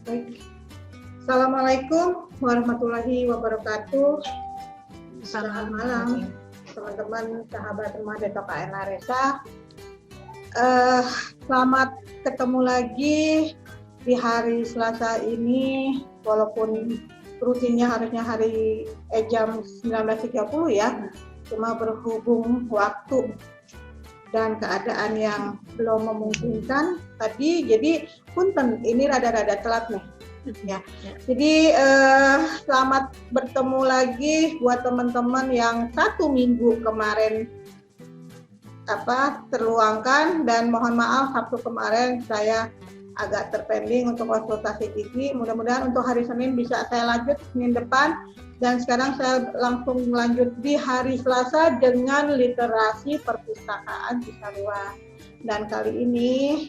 Baik. Assalamualaikum warahmatullahi wabarakatuh. Selamat malam teman-teman sahabat rumah Detok KN Laresa. Selamat ketemu lagi di hari Selasa ini, walaupun rutinnya harusnya hari jam 19.30 ya, cuma berhubung waktu dan keadaan yang belum memungkinkan tadi, jadi punten ini rada-rada telat nih ya. Jadi selamat bertemu lagi buat teman-teman yang 1 minggu kemarin terluangkan, dan mohon maaf Sabtu kemarin saya agak terpending untuk konsultasi gigi. Mudah-mudahan untuk hari Senin bisa saya lanjut Senin depan, dan sekarang saya langsung lanjut di hari Selasa dengan literasi perpustakaan Cisarua. Dan kali ini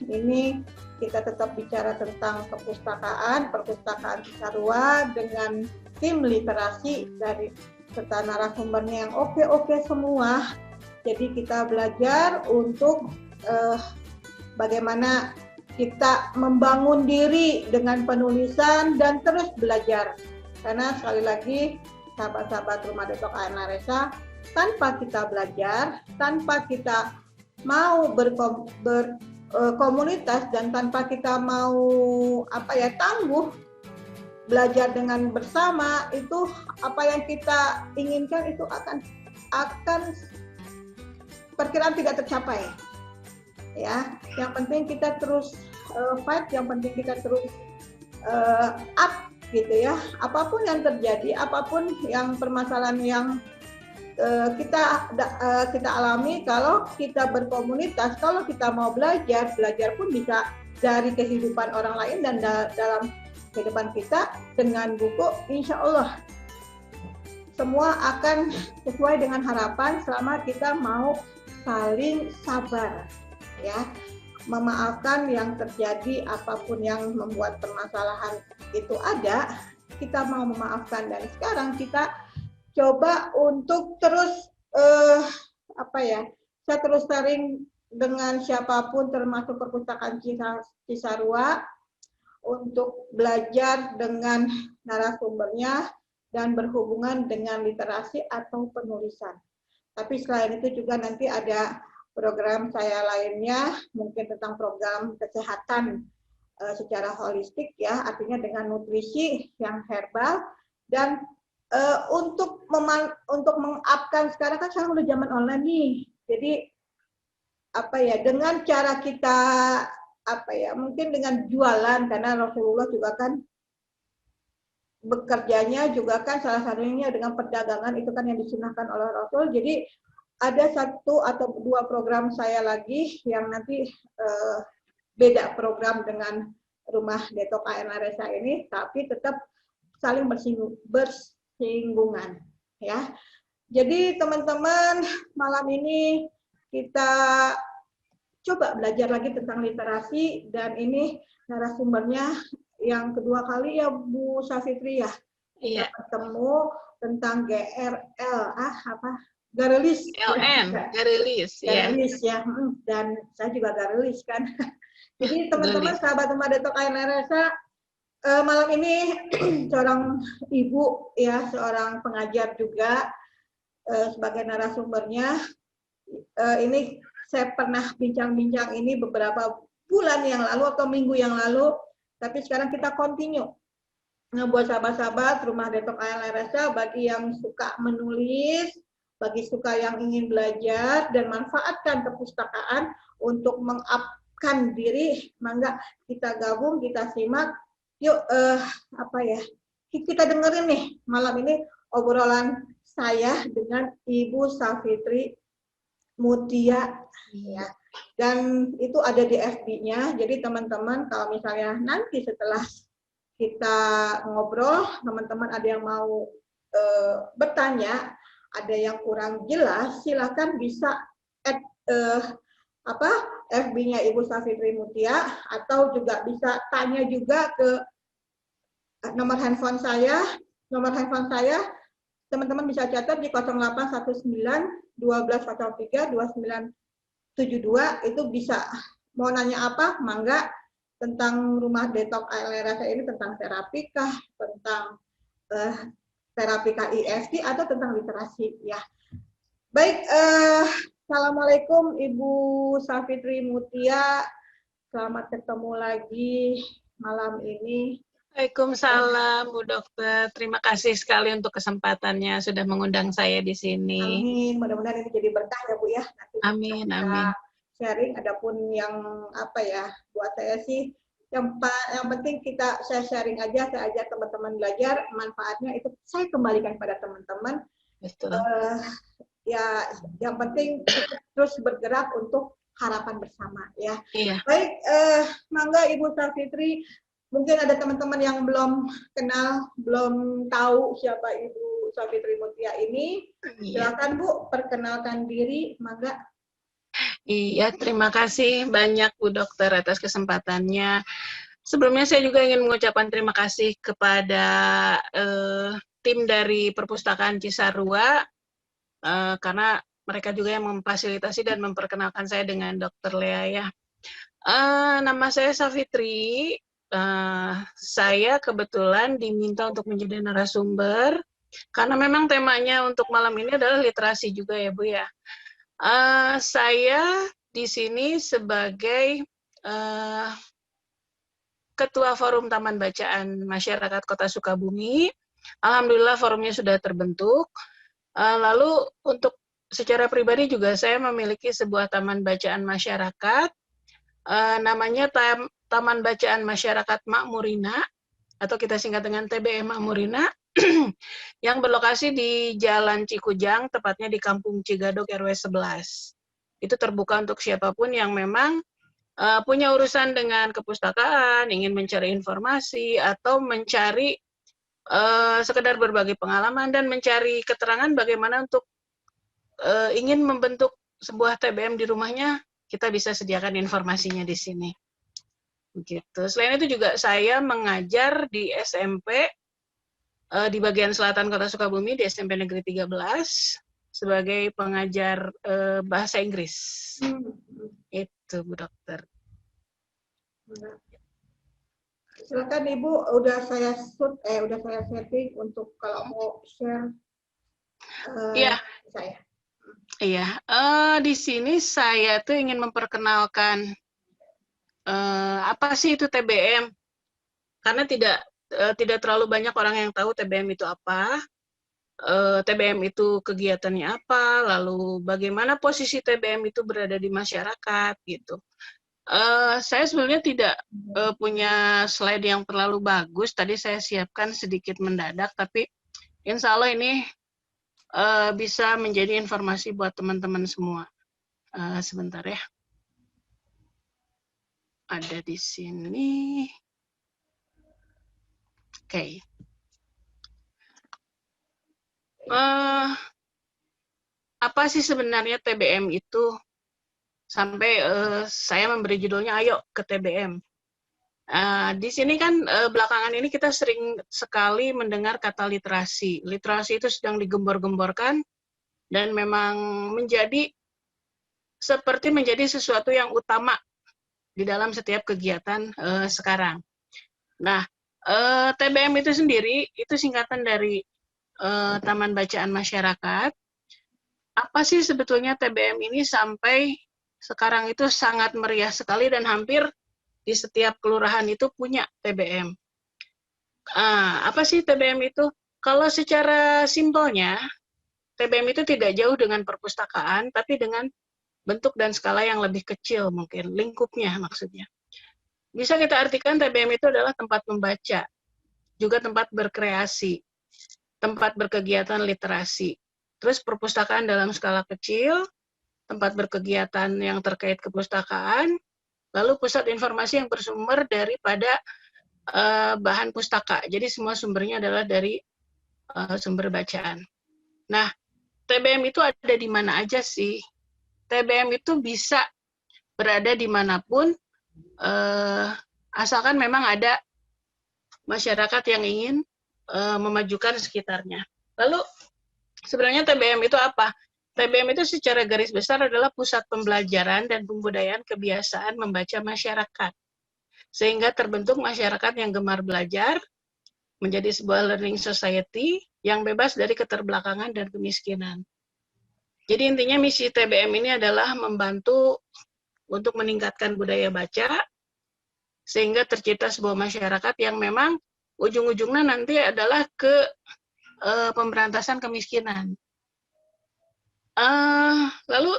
kita tetap bicara tentang perpustakaan Cisarua dengan tim literasi dari serta narasumbernya yang oke semua. Jadi kita belajar untuk bagaimana kita membangun diri dengan penulisan dan terus belajar. Karena sekali lagi sahabat-sahabat Rumah Detok KN Laresa, tanpa kita belajar, tanpa kita mau berkomunitas dan tanpa kita mau tangguh belajar dengan bersama, itu apa yang kita inginkan itu akan perkiraan tidak tercapai. Ya, yang penting kita terus fight, yang penting kita terus up gitu ya. Apapun yang terjadi, apapun yang permasalahan yang kita alami, kalau kita berkomunitas, kalau kita mau belajar pun bisa dari kehidupan orang lain dan dalam kehidupan kita dengan buku, insya Allah semua akan sesuai dengan harapan selama kita mau saling sabar ya, memaafkan yang terjadi. Apapun yang membuat permasalahan itu ada, kita mau memaafkan. Dan sekarang kita coba untuk terus saya terus sharing dengan siapapun, termasuk perpustakaan Cisarua, untuk belajar dengan narasumbernya dan berhubungan dengan literasi atau penulisan. Tapi selain itu juga nanti ada program saya lainnya, mungkin tentang program kesehatan secara holistik ya, artinya dengan nutrisi yang herbal. Dan untuk mengupkan, sekarang kan udah zaman online nih, jadi dengan cara kita mungkin dengan jualan, karena Rasulullah juga kan bekerjanya juga kan salah satunya dengan perdagangan, itu kan yang disunahkan oleh Rasul. Jadi ada 1 atau 2 program saya lagi yang nanti beda program dengan Rumah Detok KN Laresa ini, tapi tetap saling bersinggungan ya. Jadi teman-teman, malam ini kita coba belajar lagi tentang literasi, dan ini narasumbernya yang kedua kali ya, Bu Safitri ya. Kita ketemu tentang GRL Garelis. Garelis ya. Dan saya juga garelis kan. Jadi teman-teman sahabat Rumah Detok KN Laresa, malam ini seorang ibu ya, seorang pengajar juga sebagai narasumbernya. Ini saya pernah bincang-bincang ini beberapa bulan yang lalu atau minggu yang lalu, tapi sekarang kita continue. Nah, buat sahabat-sahabat Rumah Detok KN Laresa, bagi yang suka menulis, bagi suka yang ingin belajar dan manfaatkan perpustakaan untuk mengupkan diri, mangga kita gabung, kita simak. Yuk kita dengerin nih malam ini obrolan saya dengan Ibu Safitri Mutia ya. Dan itu ada di FB-nya. Jadi teman-teman kalau misalnya nanti setelah kita ngobrol, teman-teman ada yang mau bertanya, ada yang kurang jelas, silakan bisa add FB-nya Ibu Safitri Mutia, atau juga bisa tanya juga ke nomor handphone saya. Nomor handphone saya teman-teman bisa catat di 0819 1203 2972. Itu bisa mau nanya apa, mangga tentang rumah detok ALRasa ini tentang terapi kah, tentang terapi KIST atau tentang literasi ya. Baik, Assalamualaikum Ibu Safitri Mutia, selamat ketemu lagi malam ini. Waalaikumsalam Bu Dokter, terima kasih sekali untuk kesempatannya sudah mengundang saya di sini. Amin, mudah-mudahan ini jadi berkah ya Bu ya. Nanti amin, kita amin. Sharing, adapun yang apa ya, buat saya sih yang penting saya sharing aja, saya ajak teman-teman belajar, manfaatnya itu saya kembalikan pada teman-teman. Betul. Ya, yang penting terus bergerak untuk harapan bersama ya. Iya. Baik, mangga Ibu Safitri, mungkin ada teman-teman yang belum kenal, belum tahu siapa Ibu Safitri Mutia ini. Silakan Bu, perkenalkan diri, mangga. Iya, terima kasih banyak Bu Dokter atas kesempatannya. Sebelumnya saya juga ingin mengucapkan terima kasih kepada tim dari Perpustakaan Cisarua, karena mereka juga yang memfasilitasi dan memperkenalkan saya dengan Dokter Lea ya. Nama saya Safitri. Saya kebetulan diminta untuk menjadi narasumber karena memang temanya untuk malam ini adalah literasi juga ya Bu ya. Saya di sini sebagai Ketua Forum Taman Bacaan Masyarakat Kota Sukabumi. Alhamdulillah forumnya sudah terbentuk. Lalu untuk secara pribadi juga saya memiliki sebuah taman bacaan masyarakat. Namanya Taman Bacaan Masyarakat Makmurina, atau kita singkat dengan TBM Makmurina, yang berlokasi di Jalan Cikujang, tepatnya di Kampung Cigadok RW 11. Itu terbuka untuk siapapun yang memang punya urusan dengan kepustakaan, ingin mencari informasi, atau mencari sekedar berbagi pengalaman dan mencari keterangan bagaimana untuk ingin membentuk sebuah TBM di rumahnya, kita bisa sediakan informasinya di sini. Begitu. Selain itu juga saya mengajar di SMP di bagian selatan Kota Sukabumi, di SMP Negeri 13 sebagai pengajar bahasa Inggris. Itu Bu Dokter. Silakan Ibu, udah saya setting untuk kalau mau share saya. Iya, di sini saya tuh ingin memperkenalkan apa sih itu TBM, karena tidak terlalu banyak orang yang tahu TBM itu apa, TBM itu kegiatannya apa, lalu bagaimana posisi TBM itu berada di masyarakat gitu. Saya sebenarnya tidak punya slide yang terlalu bagus, tadi saya siapkan sedikit mendadak, tapi insya Allah ini bisa menjadi informasi buat teman-teman semua. Sebentar ya. Ada di sini. Oke. Apa sih sebenarnya TBM itu? Sampai saya memberi judulnya Ayo ke TBM. Di sini kan belakangan ini kita sering sekali mendengar kata literasi. Literasi itu sedang digembor-gemborkan dan memang seperti menjadi sesuatu yang utama di dalam setiap kegiatan sekarang. Nah, TBM itu sendiri itu singkatan dari Taman Bacaan Masyarakat. Apa sih sebetulnya TBM ini sampai sekarang itu sangat meriah sekali dan hampir di setiap kelurahan itu punya TBM. Apa sih TBM itu? Kalau secara simpelnya, TBM itu tidak jauh dengan perpustakaan, tapi dengan bentuk dan skala yang lebih kecil mungkin, lingkupnya maksudnya. Bisa kita artikan TBM itu adalah tempat membaca, juga tempat berkreasi, tempat berkegiatan literasi. Terus perpustakaan dalam skala kecil, tempat berkegiatan yang terkait kepustakaan, lalu pusat informasi yang bersumber daripada bahan pustaka. Jadi semua sumbernya adalah dari sumber bacaan. Nah, TBM itu ada di mana aja sih? TBM itu bisa berada dimanapun, asalkan memang ada masyarakat yang ingin memajukan sekitarnya. Lalu, sebenarnya TBM itu apa? TBM itu secara garis besar adalah pusat pembelajaran dan pembudayaan kebiasaan membaca masyarakat. sehingga terbentuk masyarakat yang gemar belajar, menjadi sebuah learning society yang bebas dari keterbelakangan dan kemiskinan. Jadi intinya misi TBM ini adalah membantu untuk meningkatkan budaya baca, sehingga tercipta sebuah masyarakat yang memang ujung-ujungnya nanti adalah ke pemberantasan kemiskinan. Lalu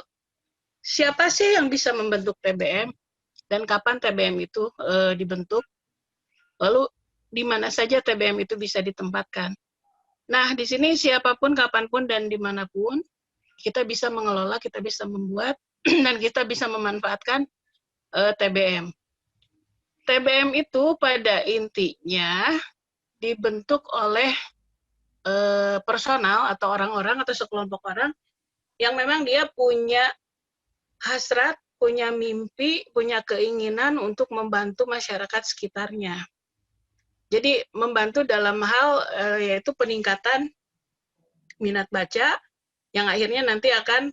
siapa sih yang bisa membentuk TBM dan kapan TBM itu dibentuk? Lalu di mana saja TBM itu bisa ditempatkan? Nah, di sini siapapun, kapanpun, dan dimanapun, kita bisa mengelola, kita bisa membuat, dan kita bisa memanfaatkan TBM. TBM itu pada intinya dibentuk oleh personal atau orang-orang atau sekelompok orang yang memang dia punya hasrat, punya mimpi, punya keinginan untuk membantu masyarakat sekitarnya. Jadi membantu dalam hal yaitu peningkatan minat baca yang akhirnya nanti akan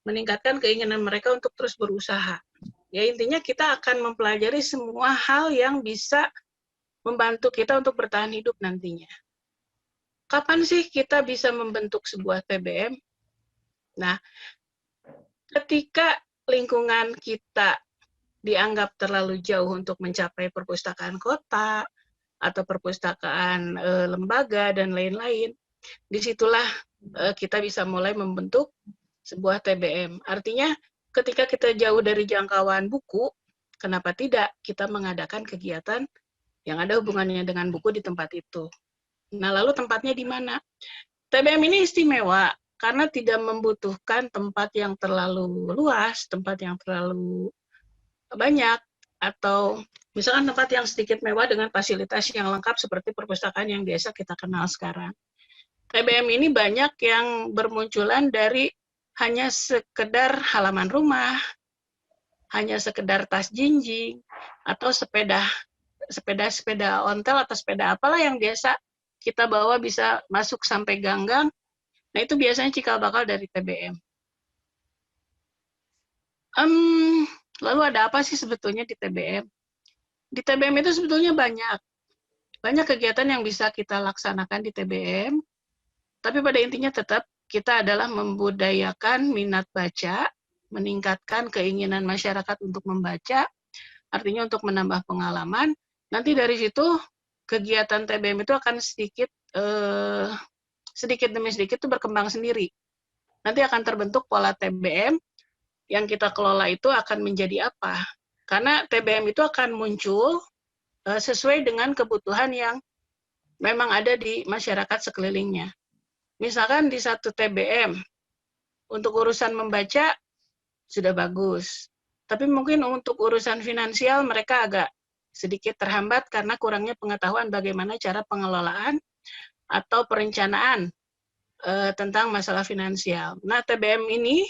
meningkatkan keinginan mereka untuk terus berusaha. Ya intinya kita akan mempelajari semua hal yang bisa membantu kita untuk bertahan hidup nantinya. Kapan sih kita bisa membentuk sebuah TBM? Nah, ketika lingkungan kita dianggap terlalu jauh untuk mencapai perpustakaan kota atau perpustakaan lembaga dan lain-lain, disitulah kita bisa mulai membentuk sebuah TBM. Artinya ketika kita jauh dari jangkauan buku, kenapa tidak kita mengadakan kegiatan yang ada hubungannya dengan buku di tempat itu. Nah, lalu tempatnya di mana? TBM ini istimewa karena tidak membutuhkan tempat yang terlalu luas, tempat yang terlalu banyak, atau misalkan tempat yang sedikit mewah dengan fasilitas yang lengkap seperti perpustakaan yang biasa kita kenal sekarang. TBM ini banyak yang bermunculan dari hanya sekedar halaman rumah, hanya sekedar tas jinjing, atau sepeda ontel atau sepeda apalah yang biasa kita bawa bisa masuk sampai ganggang. Nah, itu biasanya cikal bakal dari TBM. Lalu ada apa sih sebetulnya di TBM? Di TBM itu sebetulnya banyak kegiatan yang bisa kita laksanakan di TBM, tapi pada intinya tetap kita adalah membudayakan minat baca, meningkatkan keinginan masyarakat untuk membaca, artinya untuk menambah pengalaman. Nanti dari situ kegiatan TBM itu akan sedikit demi sedikit itu berkembang sendiri. Nanti akan terbentuk pola TBM yang kita kelola itu akan menjadi apa. Karena TBM itu akan muncul sesuai dengan kebutuhan yang memang ada di masyarakat sekelilingnya. Misalkan di satu TBM, untuk urusan membaca sudah bagus. Tapi mungkin untuk urusan finansial mereka agak sedikit terhambat karena kurangnya pengetahuan bagaimana cara pengelolaan atau perencanaan tentang masalah finansial. Nah, TBM ini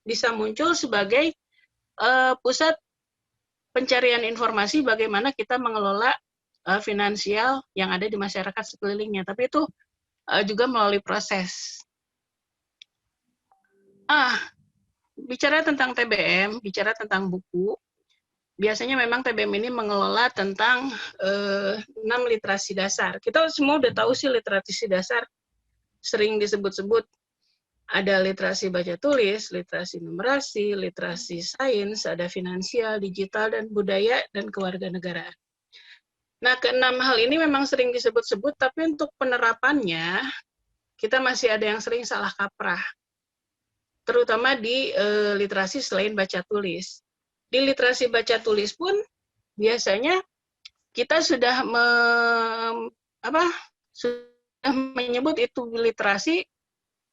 bisa muncul sebagai pusat pencarian informasi bagaimana kita mengelola finansial yang ada di masyarakat sekelilingnya. Tapi itu juga melalui proses. Bicara tentang TBM, bicara tentang buku, biasanya memang TBM ini mengelola tentang 6 literasi dasar. Kita semua udah tahu sih literasi dasar sering disebut-sebut. Ada literasi baca tulis, literasi numerasi, literasi sains, ada finansial, digital, dan budaya, dan kewarganegaraan. Nah, keenam hal ini memang sering disebut-sebut, tapi untuk penerapannya, kita masih ada yang sering salah kaprah. Terutama di literasi selain baca tulis. Di literasi baca tulis pun, biasanya kita sudah menyebut itu literasi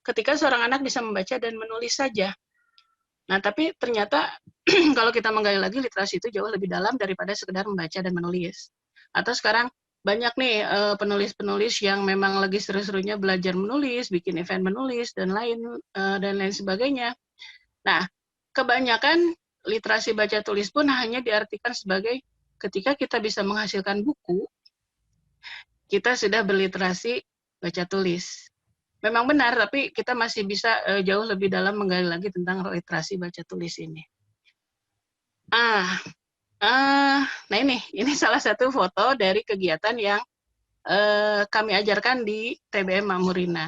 ketika seorang anak bisa membaca dan menulis saja. Nah, tapi ternyata kalau kita menggali lagi, literasi itu jauh lebih dalam daripada sekedar membaca dan menulis. Atau sekarang banyak nih penulis-penulis yang memang lagi seru-serunya belajar menulis, bikin event menulis, dan lain sebagainya. Nah, kebanyakan literasi baca tulis pun hanya diartikan sebagai ketika kita bisa menghasilkan buku, kita sudah berliterasi baca tulis. Memang benar, tapi kita masih bisa jauh lebih dalam menggali lagi tentang literasi baca tulis ini. Nah ini salah satu foto dari kegiatan yang kami ajarkan di TBM Mamurina.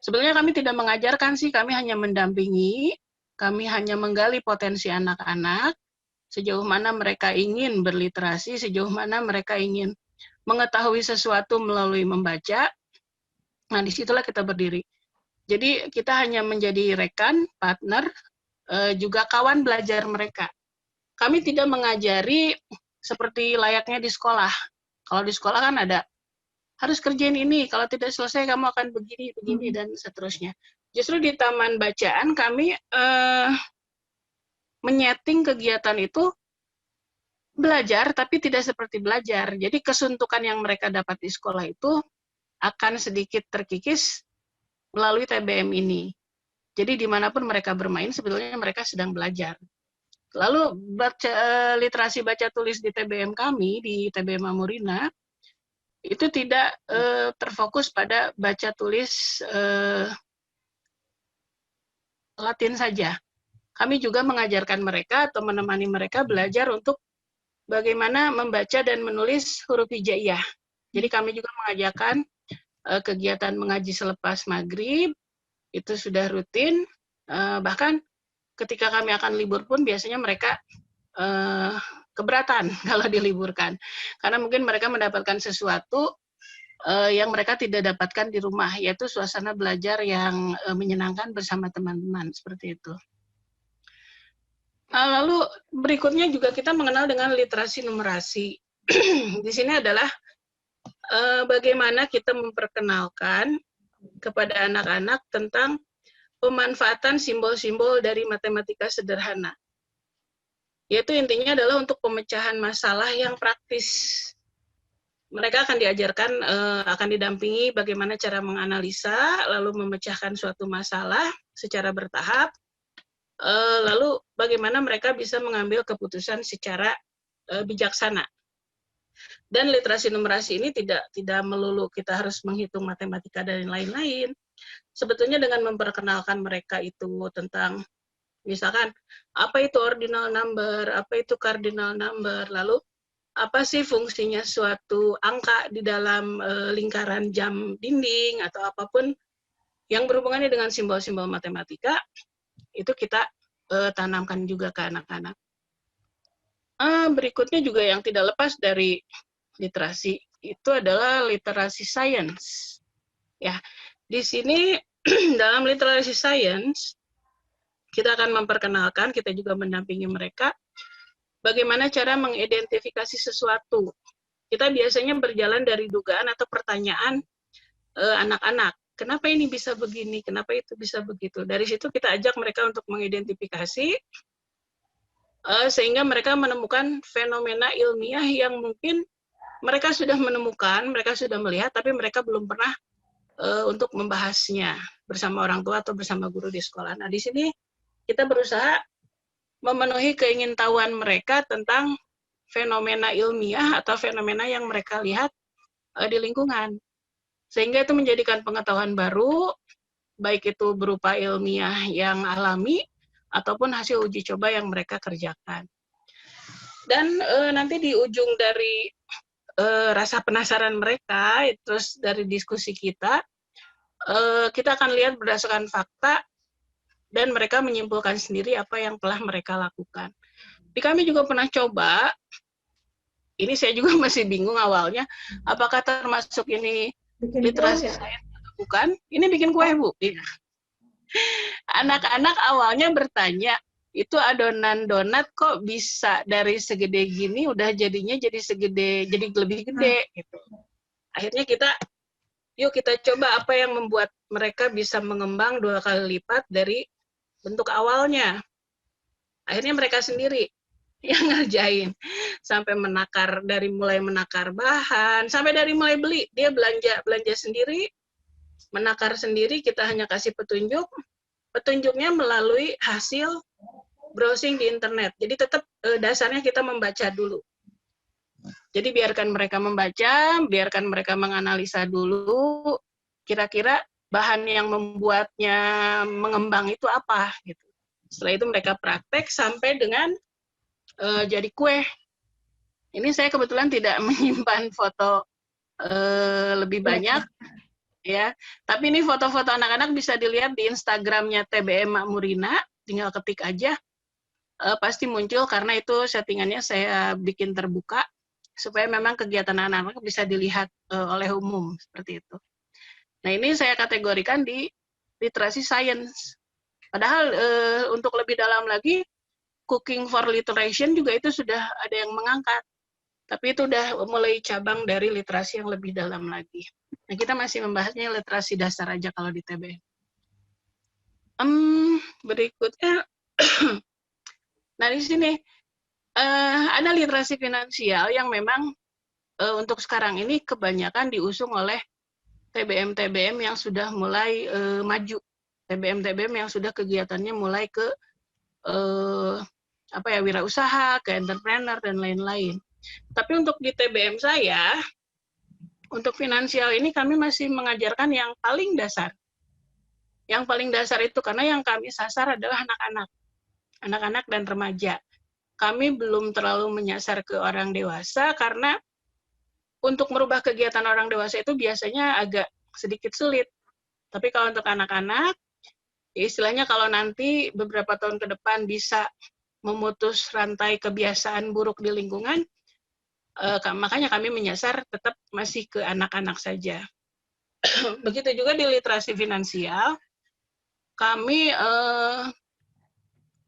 Sebenarnya kami tidak mengajarkan sih, kami hanya mendampingi, kami hanya menggali potensi anak-anak, sejauh mana mereka ingin berliterasi, sejauh mana mereka ingin mengetahui sesuatu melalui membaca. Nah, disitulah kita berdiri. Jadi kita hanya menjadi rekan, partner, juga kawan belajar mereka. Kami tidak mengajari seperti layaknya di sekolah. Kalau di sekolah kan ada harus kerjain ini, kalau tidak selesai kamu akan begini, begini, dan seterusnya. Justru di taman bacaan kami menyeting kegiatan itu belajar, tapi tidak seperti belajar. Jadi kesuntukan yang mereka dapat di sekolah itu akan sedikit terkikis melalui TBM ini. Jadi dimanapun mereka bermain, sebetulnya mereka sedang belajar. Lalu literasi baca tulis di TBM kami, di TBM Mamurina, itu tidak terfokus pada baca tulis Latin saja. Kami juga mengajarkan mereka atau menemani mereka belajar untuk bagaimana membaca dan menulis huruf hijaiyah. Jadi kami juga mengajarkan kegiatan mengaji selepas maghrib, itu sudah rutin. Bahkan ketika kami akan libur pun biasanya mereka keberatan kalau diliburkan. Karena mungkin mereka mendapatkan sesuatu yang mereka tidak dapatkan di rumah, yaitu suasana belajar yang menyenangkan bersama teman-teman, seperti itu. Lalu berikutnya juga kita mengenal dengan literasi numerasi. Di sini adalah bagaimana kita memperkenalkan kepada anak-anak tentang pemanfaatan simbol-simbol dari matematika sederhana. Yaitu intinya adalah untuk pemecahan masalah yang praktis. Mereka akan diajarkan, akan didampingi bagaimana cara menganalisa, lalu memecahkan suatu masalah secara bertahap, lalu bagaimana mereka bisa mengambil keputusan secara bijaksana. Dan literasi numerasi ini tidak melulu kita harus menghitung matematika dan lain-lain. Sebetulnya dengan memperkenalkan mereka itu tentang, misalkan, apa itu ordinal number, apa itu cardinal number, lalu apa sih fungsinya suatu angka di dalam lingkaran jam dinding, atau apapun yang berhubungannya dengan simbol-simbol matematika, itu kita tanamkan juga ke anak-anak. Berikutnya juga yang tidak lepas dari literasi itu adalah literasi sains. Ya, di sini dalam literasi sains kita akan memperkenalkan, kita juga mendampingi mereka bagaimana cara mengidentifikasi sesuatu. Kita biasanya berjalan dari dugaan atau pertanyaan anak-anak. Kenapa ini bisa begini? Kenapa itu bisa begitu? Dari situ kita ajak mereka untuk mengidentifikasi sehingga mereka menemukan fenomena ilmiah yang mungkin mereka sudah menemukan, mereka sudah melihat, tapi mereka belum pernah untuk membahasnya bersama orang tua atau bersama guru di sekolah. Nah, di sini kita berusaha memenuhi keingintahuan mereka tentang fenomena ilmiah atau fenomena yang mereka lihat di lingkungan. Sehingga itu menjadikan pengetahuan baru, baik itu berupa ilmiah yang alami, ataupun hasil uji coba yang mereka kerjakan. Dan nanti di ujung dari rasa penasaran mereka, terus dari diskusi kita akan lihat berdasarkan fakta, dan mereka menyimpulkan sendiri apa yang telah mereka lakukan. Di kami juga pernah coba, ini saya juga masih bingung awalnya, apakah termasuk ini literasi sains atau bukan. Ini bikin kue, Bu. Anak-anak awalnya bertanya, itu adonan donat kok bisa dari segede gini udah jadinya jadi lebih gede gitu. Akhirnya yuk kita coba apa yang membuat mereka bisa mengembang 2 kali lipat dari bentuk awalnya. Akhirnya mereka sendiri yang ngerjain. Sampai dari mulai menakar bahan, sampai dari mulai beli. Dia belanja sendiri, menakar sendiri, kita hanya kasih petunjuk. Petunjuknya melalui hasil browsing di internet. Jadi tetap dasarnya kita membaca dulu. Jadi biarkan mereka membaca, biarkan mereka menganalisa dulu, kira-kira bahan yang membuatnya mengembang itu apa gitu. Setelah itu mereka praktek sampai dengan jadi kue. Ini saya kebetulan tidak menyimpan foto lebih banyak, ya. Tapi ini foto-foto anak-anak bisa dilihat di Instagramnya TBM Makmurina, tinggal ketik aja, pasti muncul karena itu settingannya saya bikin terbuka, supaya memang kegiatan anak-anak bisa dilihat oleh umum, seperti itu. Nah, ini saya kategorikan di literasi science. Padahal untuk lebih dalam lagi, Cooking for Literation juga itu sudah ada yang mengangkat. Tapi itu udah mulai cabang dari literasi yang lebih dalam lagi. Nah, kita masih membahasnya literasi dasar aja kalau di TBM. Berikutnya, nah di sini ada literasi finansial yang memang untuk sekarang ini kebanyakan diusung oleh TBM-TBM yang sudah mulai maju. TBM-TBM yang sudah kegiatannya mulai ke wirausaha, ke entrepreneur, dan lain-lain. Tapi untuk di TBM saya, untuk finansial ini kami masih mengajarkan yang paling dasar. Yang paling dasar itu karena yang kami sasar adalah anak-anak. Anak-anak dan remaja. Kami belum terlalu menyasar ke orang dewasa karena untuk merubah kegiatan orang dewasa itu biasanya agak sedikit sulit. Tapi kalau untuk anak-anak, istilahnya kalau nanti beberapa tahun ke depan bisa memutus rantai kebiasaan buruk di lingkungan, makanya kami menyasar tetap masih ke anak-anak saja. Begitu juga di literasi finansial, kami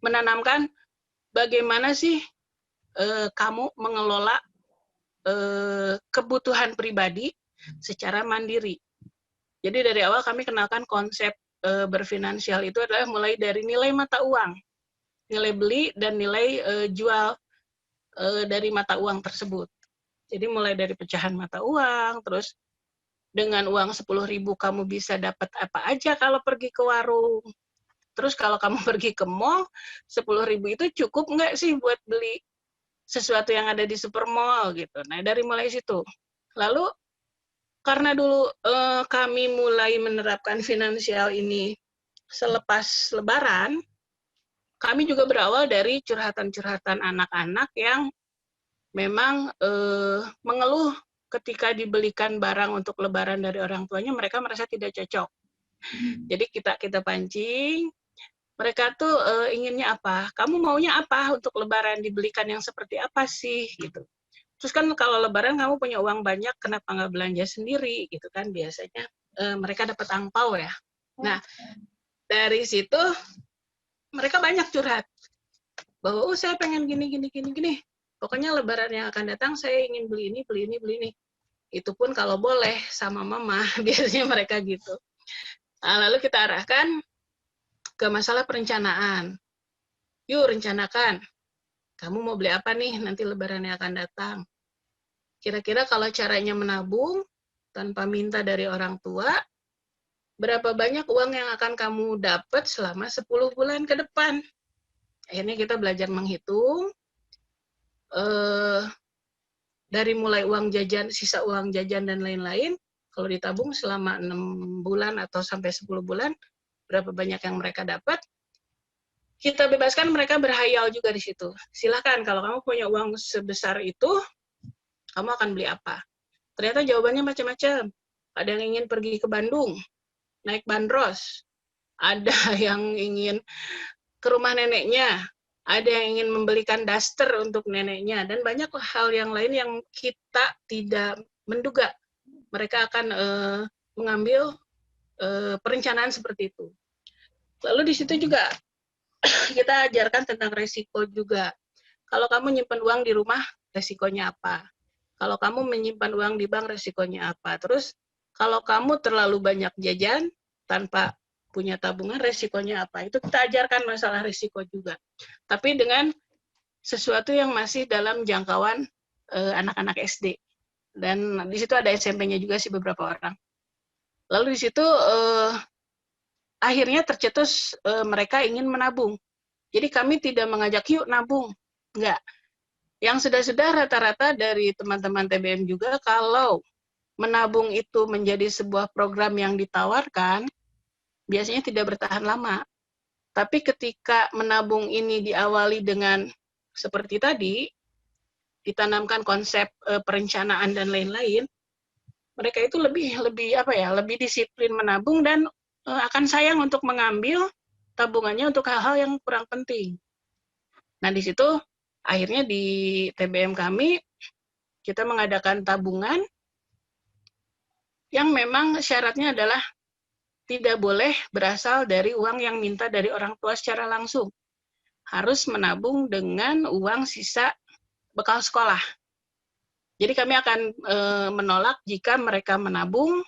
menanamkan bagaimana sih kamu mengelola kebutuhan pribadi secara mandiri. Jadi dari awal kami kenalkan konsep berfinansial itu adalah mulai dari nilai mata uang, nilai beli dan nilai jual dari mata uang tersebut. Jadi mulai dari pecahan mata uang, terus dengan uang 10.000 kamu bisa dapat apa aja kalau pergi ke warung. Terus kalau kamu pergi ke mall, 10.000 itu cukup nggak sih buat beli sesuatu yang ada di supermall gitu. Nah, dari mulai situ. Lalu karena dulu kami mulai menerapkan finansial ini selepas Lebaran, kami juga berawal dari curhatan-curhatan anak-anak yang memang mengeluh ketika dibelikan barang untuk Lebaran dari orang tuanya, mereka merasa tidak cocok. Jadi kita pancing, mereka tuh inginnya apa? Kamu maunya apa untuk Lebaran, dibelikan yang seperti apa sih gitu. Terus kan kalau Lebaran kamu punya uang banyak, kenapa nggak belanja sendiri gitu kan, biasanya mereka dapat angpau ya. Nah, dari situ mereka banyak curhat bahwa saya pengen gini. Pokoknya Lebaran yang akan datang saya ingin beli ini. Itu pun kalau boleh sama mama, biasanya mereka gitu. Nah, lalu kita arahkan ke masalah perencanaan. Yuk rencanakan, kamu mau beli apa nih nanti Lebaran yang akan datang. Kira-kira kalau caranya menabung tanpa minta dari orang tua, berapa banyak uang yang akan kamu dapat selama 10 bulan ke depan. Akhirnya kita belajar menghitung, dari mulai uang jajan, sisa uang jajan dan lain-lain, kalau ditabung selama 6 bulan atau sampai 10 bulan, berapa banyak yang mereka dapat, kita bebaskan mereka berhayal juga di situ. Silakan, kalau kamu punya uang sebesar itu, kamu akan beli apa? Ternyata jawabannya macam-macam. Ada yang ingin pergi ke Bandung, naik bandros. Ada yang ingin ke rumah neneknya. Ada yang ingin membelikan daster untuk neneknya. Dan banyak hal yang lain yang kita tidak menduga. Mereka akan mengambil perencanaan seperti itu. Lalu di situ juga kita ajarkan tentang resiko juga. Kalau kamu nyimpan uang di rumah, resikonya apa? Kalau kamu menyimpan uang di bank, resikonya apa? Terus kalau kamu terlalu banyak jajan tanpa punya tabungan, resikonya apa? Itu kita ajarkan masalah resiko juga. Tapi dengan sesuatu yang masih dalam jangkauan anak-anak SD. Dan di situ ada SMP-nya juga sih beberapa orang. Lalu di situ akhirnya tercetus mereka ingin menabung. Jadi kami tidak mengajak yuk nabung. Enggak. Yang sudah-sudah rata-rata dari teman-teman TBM juga, kalau menabung itu menjadi sebuah program yang ditawarkan, biasanya tidak bertahan lama. Tapi ketika menabung ini diawali dengan seperti tadi, ditanamkan konsep perencanaan dan lain-lain, mereka itu lebih disiplin menabung dan akan sayang untuk mengambil tabungannya untuk hal-hal yang kurang penting. Nah, di situ akhirnya di TBM kami kita mengadakan tabungan yang memang syaratnya adalah tidak boleh berasal dari uang yang minta dari orang tua secara langsung. Harus menabung dengan uang sisa bekal sekolah. Jadi kami akan menolak jika mereka menabung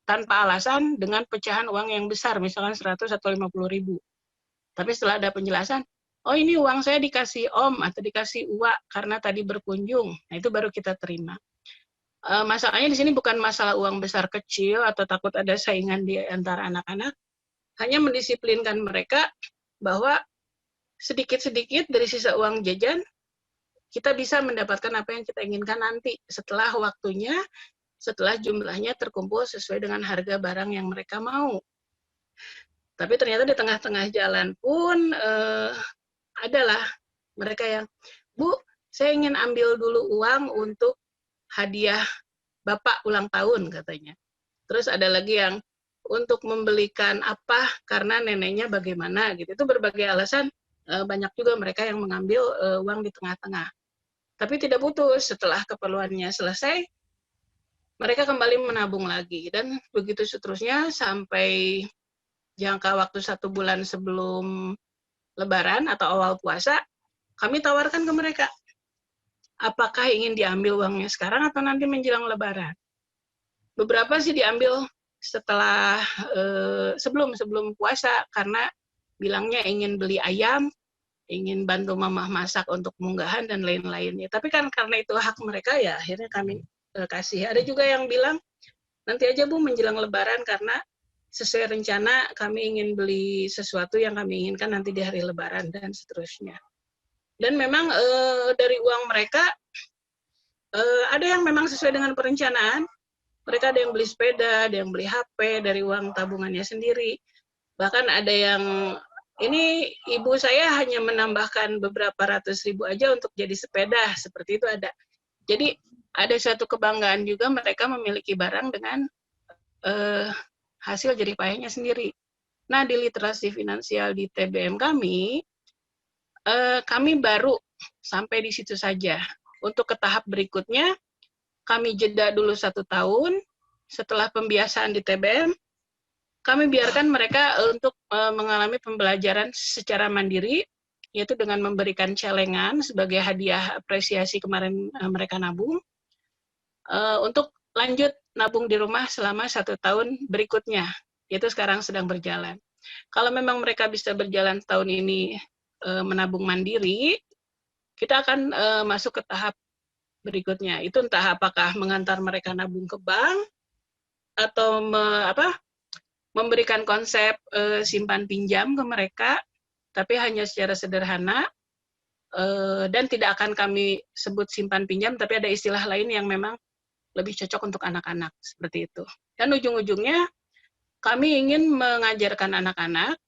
tanpa alasan dengan pecahan uang yang besar, misalkan 100 atau 50.000. Tapi setelah ada penjelasan, oh ini uang saya dikasih om atau dikasih uak karena tadi berkunjung, nah itu baru kita terima. Masalahnya di sini bukan masalah uang besar kecil atau takut ada saingan di antara anak-anak, hanya mendisiplinkan mereka bahwa sedikit-sedikit dari sisa uang jajan, kita bisa mendapatkan apa yang kita inginkan nanti setelah waktunya, setelah jumlahnya terkumpul sesuai dengan harga barang yang mereka mau. Tapi ternyata di tengah-tengah jalan pun adalah mereka yang, Bu, saya ingin ambil dulu uang untuk hadiah Bapak ulang tahun katanya. Terus ada lagi yang untuk membelikan apa karena neneknya bagaimana gitu. Itu berbagai alasan, banyak juga mereka yang mengambil uang di tengah-tengah. Tapi tidak putus, setelah keperluannya selesai, mereka kembali menabung lagi. Dan begitu seterusnya sampai jangka waktu 1 bulan sebelum Lebaran atau awal puasa, kami tawarkan ke mereka, apakah ingin diambil uangnya sekarang atau nanti menjelang Lebaran. Beberapa sih diambil setelah sebelum puasa karena bilangnya ingin beli ayam, ingin bantu mamah masak untuk munggahan dan lain-lainnya. Tapi kan karena itu hak mereka ya akhirnya kami kasih. Ada juga yang bilang nanti aja Bu menjelang Lebaran karena sesuai rencana kami ingin beli sesuatu yang kami inginkan nanti di hari Lebaran dan seterusnya. Dan memang dari uang mereka ada yang memang sesuai dengan perencanaan. Mereka ada yang beli sepeda, ada yang beli HP dari uang tabungannya sendiri. Bahkan ada yang, ini ibu saya hanya menambahkan beberapa ratus ribu aja untuk jadi sepeda, seperti itu ada. Jadi ada suatu kebanggaan juga mereka memiliki barang dengan hasil jerih payahnya sendiri. Nah, di literasi finansial di TBM kami baru sampai di situ saja. Untuk ke tahap berikutnya, kami jeda dulu 1 tahun. Setelah pembiasaan di TBM, kami biarkan mereka untuk mengalami pembelajaran secara mandiri, yaitu dengan memberikan celengan sebagai hadiah apresiasi kemarin mereka nabung, untuk lanjut nabung di rumah selama 1 tahun berikutnya, yaitu sekarang sedang berjalan. Kalau memang mereka bisa berjalan tahun ini menabung mandiri, kita akan masuk ke tahap berikutnya. Itu entah apakah mengantar mereka nabung ke bank, atau memberikan konsep simpan pinjam ke mereka, tapi hanya secara sederhana, dan tidak akan kami sebut simpan pinjam, tapi ada istilah lain yang memang lebih cocok untuk anak-anak, seperti itu. Dan ujung-ujungnya, kami ingin mengajarkan anak-anak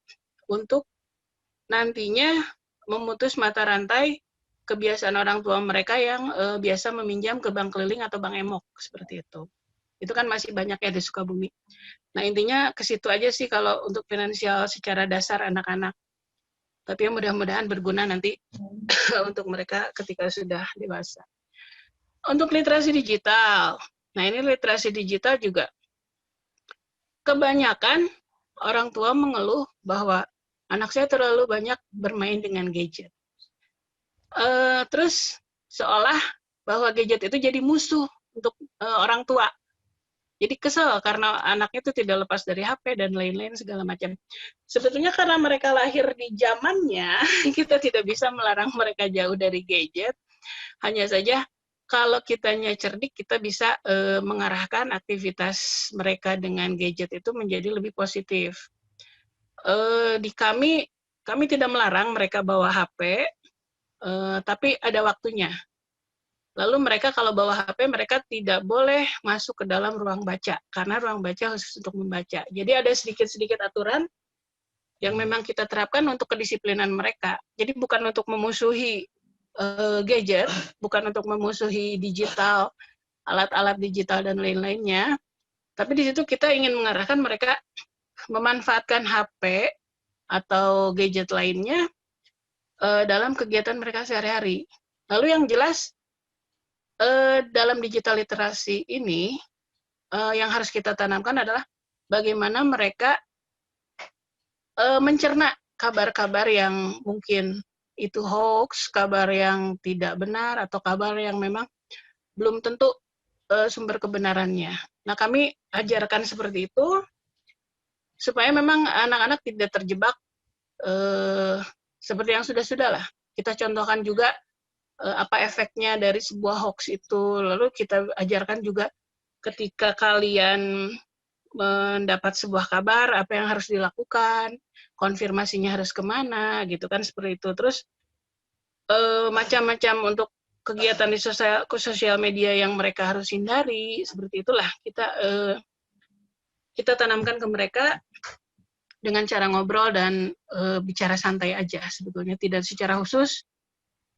untuk nantinya memutus mata rantai kebiasaan orang tua mereka yang biasa meminjam ke bank keliling atau bank emok, seperti itu. Itu kan masih banyak ya di Sukabumi. Nah, intinya ke situ aja sih kalau untuk finansial secara dasar anak-anak. Tapi ya mudah-mudahan berguna nanti untuk mereka ketika sudah dewasa. Untuk literasi digital. Nah, ini literasi digital juga kebanyakan orang tua mengeluh bahwa anak saya terlalu banyak bermain dengan gadget. Terus seolah bahwa gadget itu jadi musuh untuk orang tua. Jadi kesel karena anaknya itu tidak lepas dari HP dan lain-lain segala macam. Sebetulnya karena mereka lahir di zamannya, kita tidak bisa melarang mereka jauh dari gadget. Hanya saja kalau kitanya cerdik, kita bisa mengarahkan aktivitas mereka dengan gadget itu menjadi lebih positif. Di kami tidak melarang mereka bawa HP, tapi ada waktunya. Lalu mereka kalau bawa HP, mereka tidak boleh masuk ke dalam ruang baca, karena ruang baca khusus untuk membaca. Jadi ada sedikit-sedikit aturan yang memang kita terapkan untuk kedisiplinan mereka. Jadi bukan untuk memusuhi gadget, bukan untuk memusuhi digital, alat-alat digital dan lain-lainnya. Tapi di situ kita ingin mengarahkan mereka memanfaatkan HP atau gadget lainnya dalam kegiatan mereka sehari-hari. Lalu yang jelas dalam digital literasi ini yang harus kita tanamkan adalah bagaimana mereka mencerna kabar-kabar yang mungkin itu hoax, kabar yang tidak benar, atau kabar yang memang belum tentu sumber kebenarannya. Nah, kami ajarkan seperti itu, supaya memang anak-anak tidak terjebak seperti yang sudah-sudah lah. Kita contohkan juga apa efeknya dari sebuah hoax itu. Lalu kita ajarkan juga ketika kalian mendapat sebuah kabar, apa yang harus dilakukan, konfirmasinya harus kemana, gitu kan, seperti itu. Terus macam-macam untuk kegiatan di sosial media yang mereka harus hindari, seperti itulah kita tanamkan ke mereka dengan cara ngobrol dan bicara santai aja sebetulnya, tidak secara khusus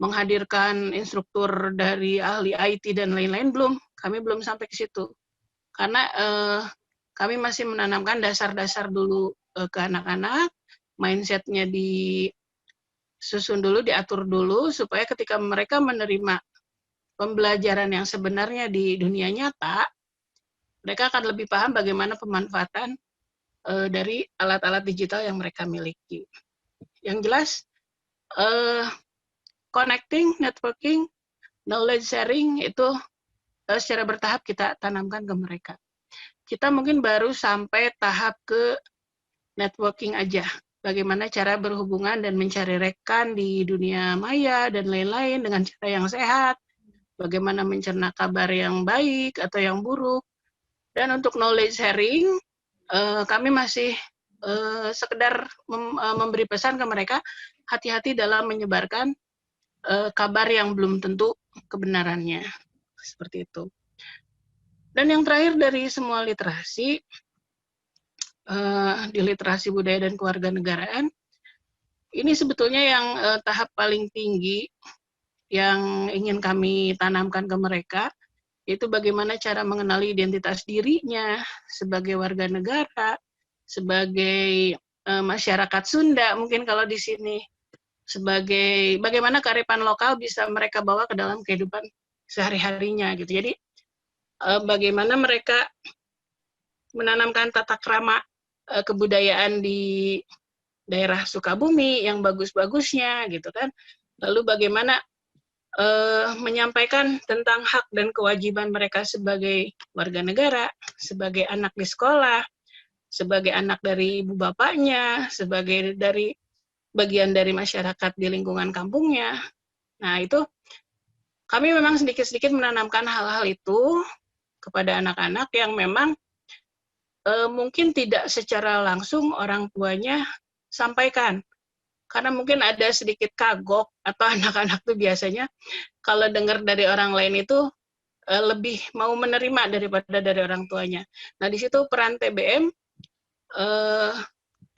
menghadirkan instruktur dari ahli IT dan lain-lain, kami belum sampai ke situ. Karena kami masih menanamkan dasar-dasar dulu ke anak-anak, mindset-nya disusun dulu, diatur dulu, supaya ketika mereka menerima pembelajaran yang sebenarnya di dunia nyata, mereka akan lebih paham bagaimana pemanfaatan dari alat-alat digital yang mereka miliki. Yang jelas, connecting, networking, knowledge sharing itu secara bertahap kita tanamkan ke mereka. Kita mungkin baru sampai tahap ke networking aja. Bagaimana cara berhubungan dan mencari rekan di dunia maya dan lain-lain dengan cara yang sehat. Bagaimana mencerna kabar yang baik atau yang buruk. Dan untuk knowledge sharing, kami masih sekedar memberi pesan ke mereka, hati-hati dalam menyebarkan kabar yang belum tentu kebenarannya. Seperti itu. Dan yang terakhir dari semua literasi, di literasi budaya dan kewarganegaraan, ini sebetulnya yang tahap paling tinggi yang ingin kami tanamkan ke mereka, yaitu bagaimana cara mengenali identitas dirinya sebagai warga negara, sebagai masyarakat Sunda, mungkin kalau di sini, sebagai bagaimana kearifan lokal bisa mereka bawa ke dalam kehidupan sehari-harinya gitu. Jadi bagaimana mereka menanamkan tata krama kebudayaan di daerah Sukabumi yang bagus-bagusnya gitu kan. Lalu bagaimana menyampaikan tentang hak dan kewajiban mereka sebagai warga negara, sebagai anak di sekolah, sebagai anak dari ibu bapaknya, sebagai dari bagian dari masyarakat di lingkungan kampungnya. Nah, itu kami memang sedikit-sedikit menanamkan hal-hal itu kepada anak-anak yang memang mungkin tidak secara langsung orang tuanya sampaikan. Karena mungkin ada sedikit kagok, atau anak-anak tuh biasanya kalau dengar dari orang lain itu lebih mau menerima daripada dari orang tuanya. Nah, di situ peran TBM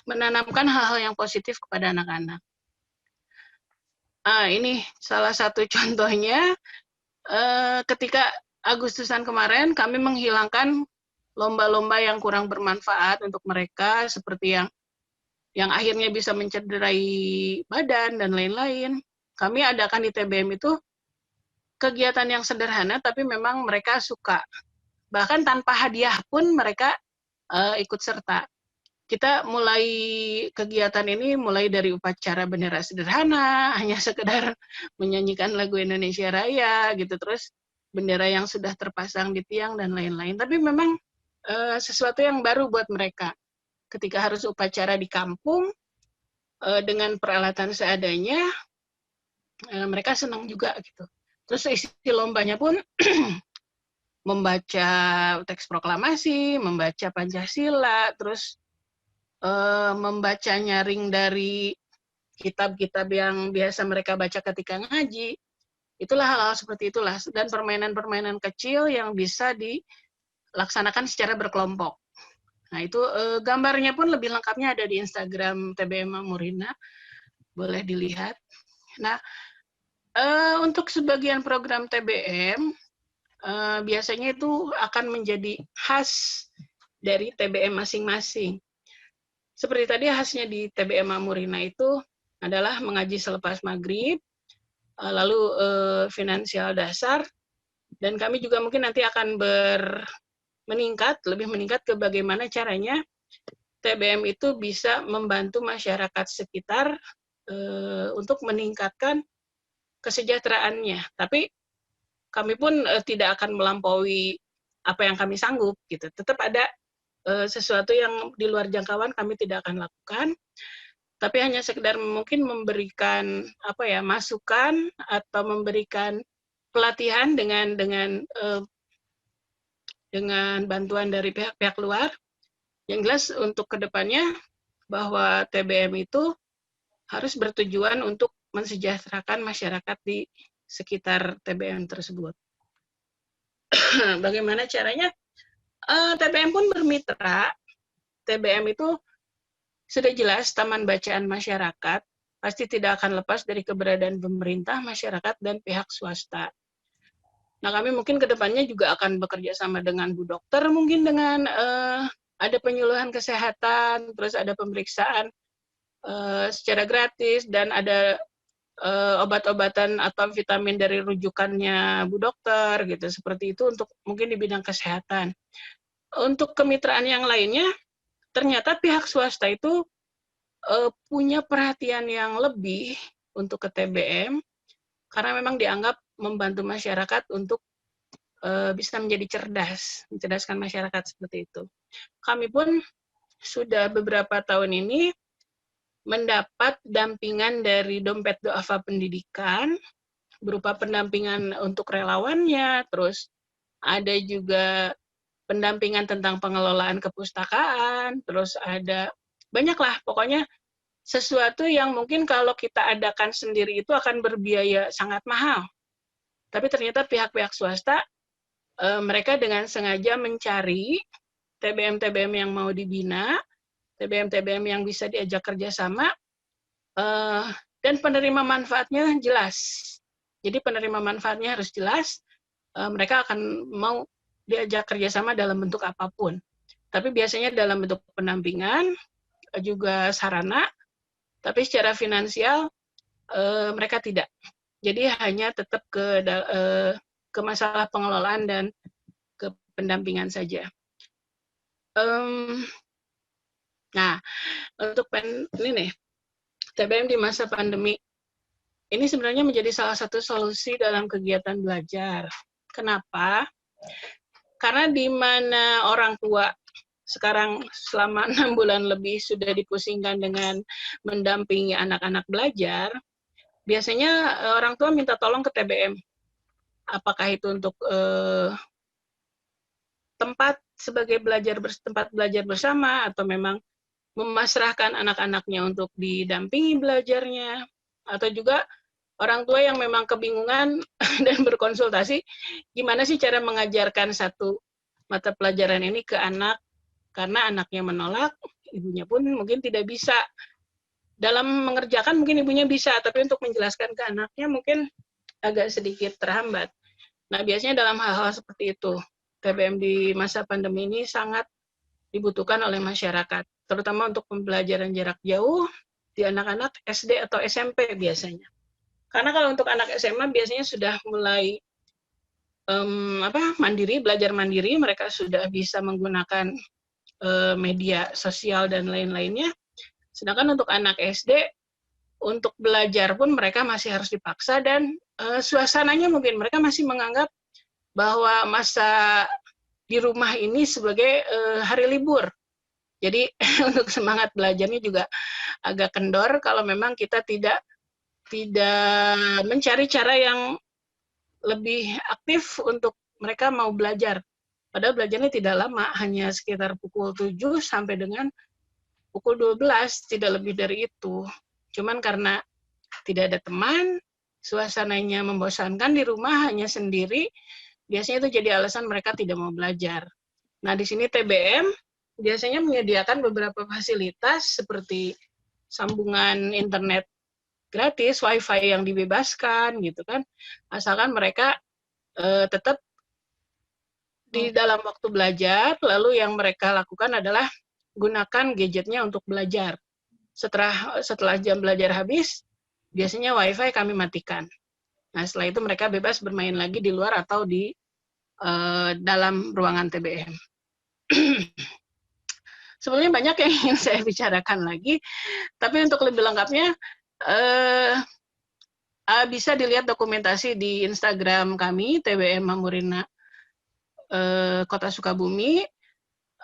menanamkan hal-hal yang positif kepada anak-anak. Ini salah satu contohnya, ketika Agustusan kemarin kami menghilangkan lomba-lomba yang kurang bermanfaat untuk mereka, seperti yang akhirnya bisa mencederai badan dan lain-lain. Kami adakan di TBM itu kegiatan yang sederhana, tapi memang mereka suka. Bahkan tanpa hadiah pun mereka ikut serta. Kita mulai kegiatan ini mulai dari upacara bendera sederhana, hanya sekedar menyanyikan lagu Indonesia Raya gitu, terus bendera yang sudah terpasang di tiang dan lain-lain. Tapi memang sesuatu yang baru buat mereka. Ketika harus upacara di kampung dengan peralatan seadanya, mereka senang juga gitu. Terus isi lombanya pun membaca teks proklamasi, membaca Pancasila, terus membaca nyaring dari kitab-kitab yang biasa mereka baca ketika ngaji. Itulah hal-hal seperti itulah. Dan permainan-permainan kecil yang bisa dilaksanakan secara berkelompok. Nah, itu gambarnya pun lebih lengkapnya ada di Instagram TBM Murina. Boleh dilihat. Nah, Untuk sebagian program TBM, biasanya itu akan menjadi khas dari TBM masing-masing. Seperti tadi khasnya di TBM Amurina itu adalah mengaji selepas maghrib, lalu finansial dasar, dan kami juga mungkin nanti akan lebih meningkat ke bagaimana caranya TBM itu bisa membantu masyarakat sekitar untuk meningkatkan kesejahteraannya. Tapi kami pun tidak akan melampaui apa yang kami sanggup, gitu. Tetap ada sesuatu yang di luar jangkauan kami tidak akan lakukan, tapi hanya sekedar mungkin memberikan masukan atau memberikan pelatihan dengan bantuan dari pihak-pihak luar. Yang jelas untuk kedepannya bahwa TBM itu harus bertujuan untuk mensejahterakan masyarakat di sekitar TBM tersebut. Bagaimana caranya? TBM pun bermitra. TBM itu sudah jelas taman bacaan masyarakat, pasti tidak akan lepas dari keberadaan pemerintah, masyarakat, dan pihak swasta. Nah, kami mungkin ke depannya juga akan bekerja sama dengan Bu Dokter, mungkin dengan ada penyuluhan kesehatan, terus ada pemeriksaan secara gratis, dan ada obat-obatan atau vitamin dari rujukannya Bu Dokter, gitu. Seperti itu untuk mungkin di bidang kesehatan. Untuk kemitraan yang lainnya, ternyata pihak swasta itu punya perhatian yang lebih untuk ke TBM, karena memang dianggap membantu masyarakat untuk bisa menjadi cerdas, mencerdaskan masyarakat seperti itu. Kami pun sudah beberapa tahun ini mendapat dampingan dari Dompet Duafa Pendidikan, berupa pendampingan untuk relawannya, terus ada juga pendampingan tentang pengelolaan kepustakaan, terus ada banyaklah, pokoknya sesuatu yang mungkin kalau kita adakan sendiri itu akan berbiaya sangat mahal. Tapi ternyata pihak-pihak swasta, mereka dengan sengaja mencari TBM-TBM yang mau dibina, TBM-TBM yang bisa diajak kerjasama, dan penerima manfaatnya jelas. Jadi penerima manfaatnya harus jelas, mereka akan mau diajak kerjasama dalam bentuk apapun. Tapi biasanya dalam bentuk pendampingan, juga sarana, tapi secara finansial mereka tidak. Jadi hanya tetap ke masalah pengelolaan dan ke pendampingan saja. Nah, untuk ini nih, TBM di masa pandemi, ini sebenarnya menjadi salah satu solusi dalam kegiatan belajar. Kenapa? Karena di mana orang tua sekarang selama 6 bulan lebih sudah dipusingkan dengan mendampingi anak-anak belajar, biasanya orang tua minta tolong ke TBM. Apakah itu untuk tempat sebagai tempat belajar bersama, atau memang memasrahkan anak-anaknya untuk didampingi belajarnya, atau juga orang tua yang memang kebingungan dan berkonsultasi gimana sih cara mengajarkan satu mata pelajaran ini ke anak, karena anaknya menolak, ibunya pun mungkin tidak bisa. Dalam mengerjakan mungkin ibunya bisa, tapi untuk menjelaskan ke anaknya mungkin agak sedikit terhambat. Nah, biasanya dalam hal-hal seperti itu, TBM di masa pandemi ini sangat dibutuhkan oleh masyarakat, terutama untuk pembelajaran jarak jauh di anak-anak SD atau SMP biasanya. Karena kalau untuk anak SMA biasanya sudah mulai mandiri, belajar mandiri, mereka sudah bisa menggunakan media sosial dan lain-lainnya. Sedangkan untuk anak SD, untuk belajar pun mereka masih harus dipaksa, dan suasananya mungkin mereka masih menganggap bahwa masa di rumah ini sebagai hari libur. Jadi untuk semangat belajarnya juga agak kendor kalau memang kita tidak mencari cara yang lebih aktif untuk mereka mau belajar. Padahal belajarnya tidak lama, hanya sekitar pukul 7 sampai dengan pukul 12, tidak lebih dari itu. Cuman karena tidak ada teman, suasananya membosankan di rumah, hanya sendiri, biasanya itu jadi alasan mereka tidak mau belajar. Nah, di sini TBM biasanya menyediakan beberapa fasilitas seperti sambungan internet gratis, wifi yang dibebaskan gitu kan, asalkan mereka tetap di dalam waktu belajar, lalu yang mereka lakukan adalah gunakan gadgetnya untuk belajar. Setelah jam belajar habis, biasanya wifi kami matikan. Nah, setelah itu mereka bebas bermain lagi di luar atau di dalam ruangan TBM. Sebenarnya banyak yang ingin saya bicarakan lagi, tapi untuk lebih lengkapnya bisa dilihat dokumentasi di Instagram kami, TBM Mamurina Kota Sukabumi.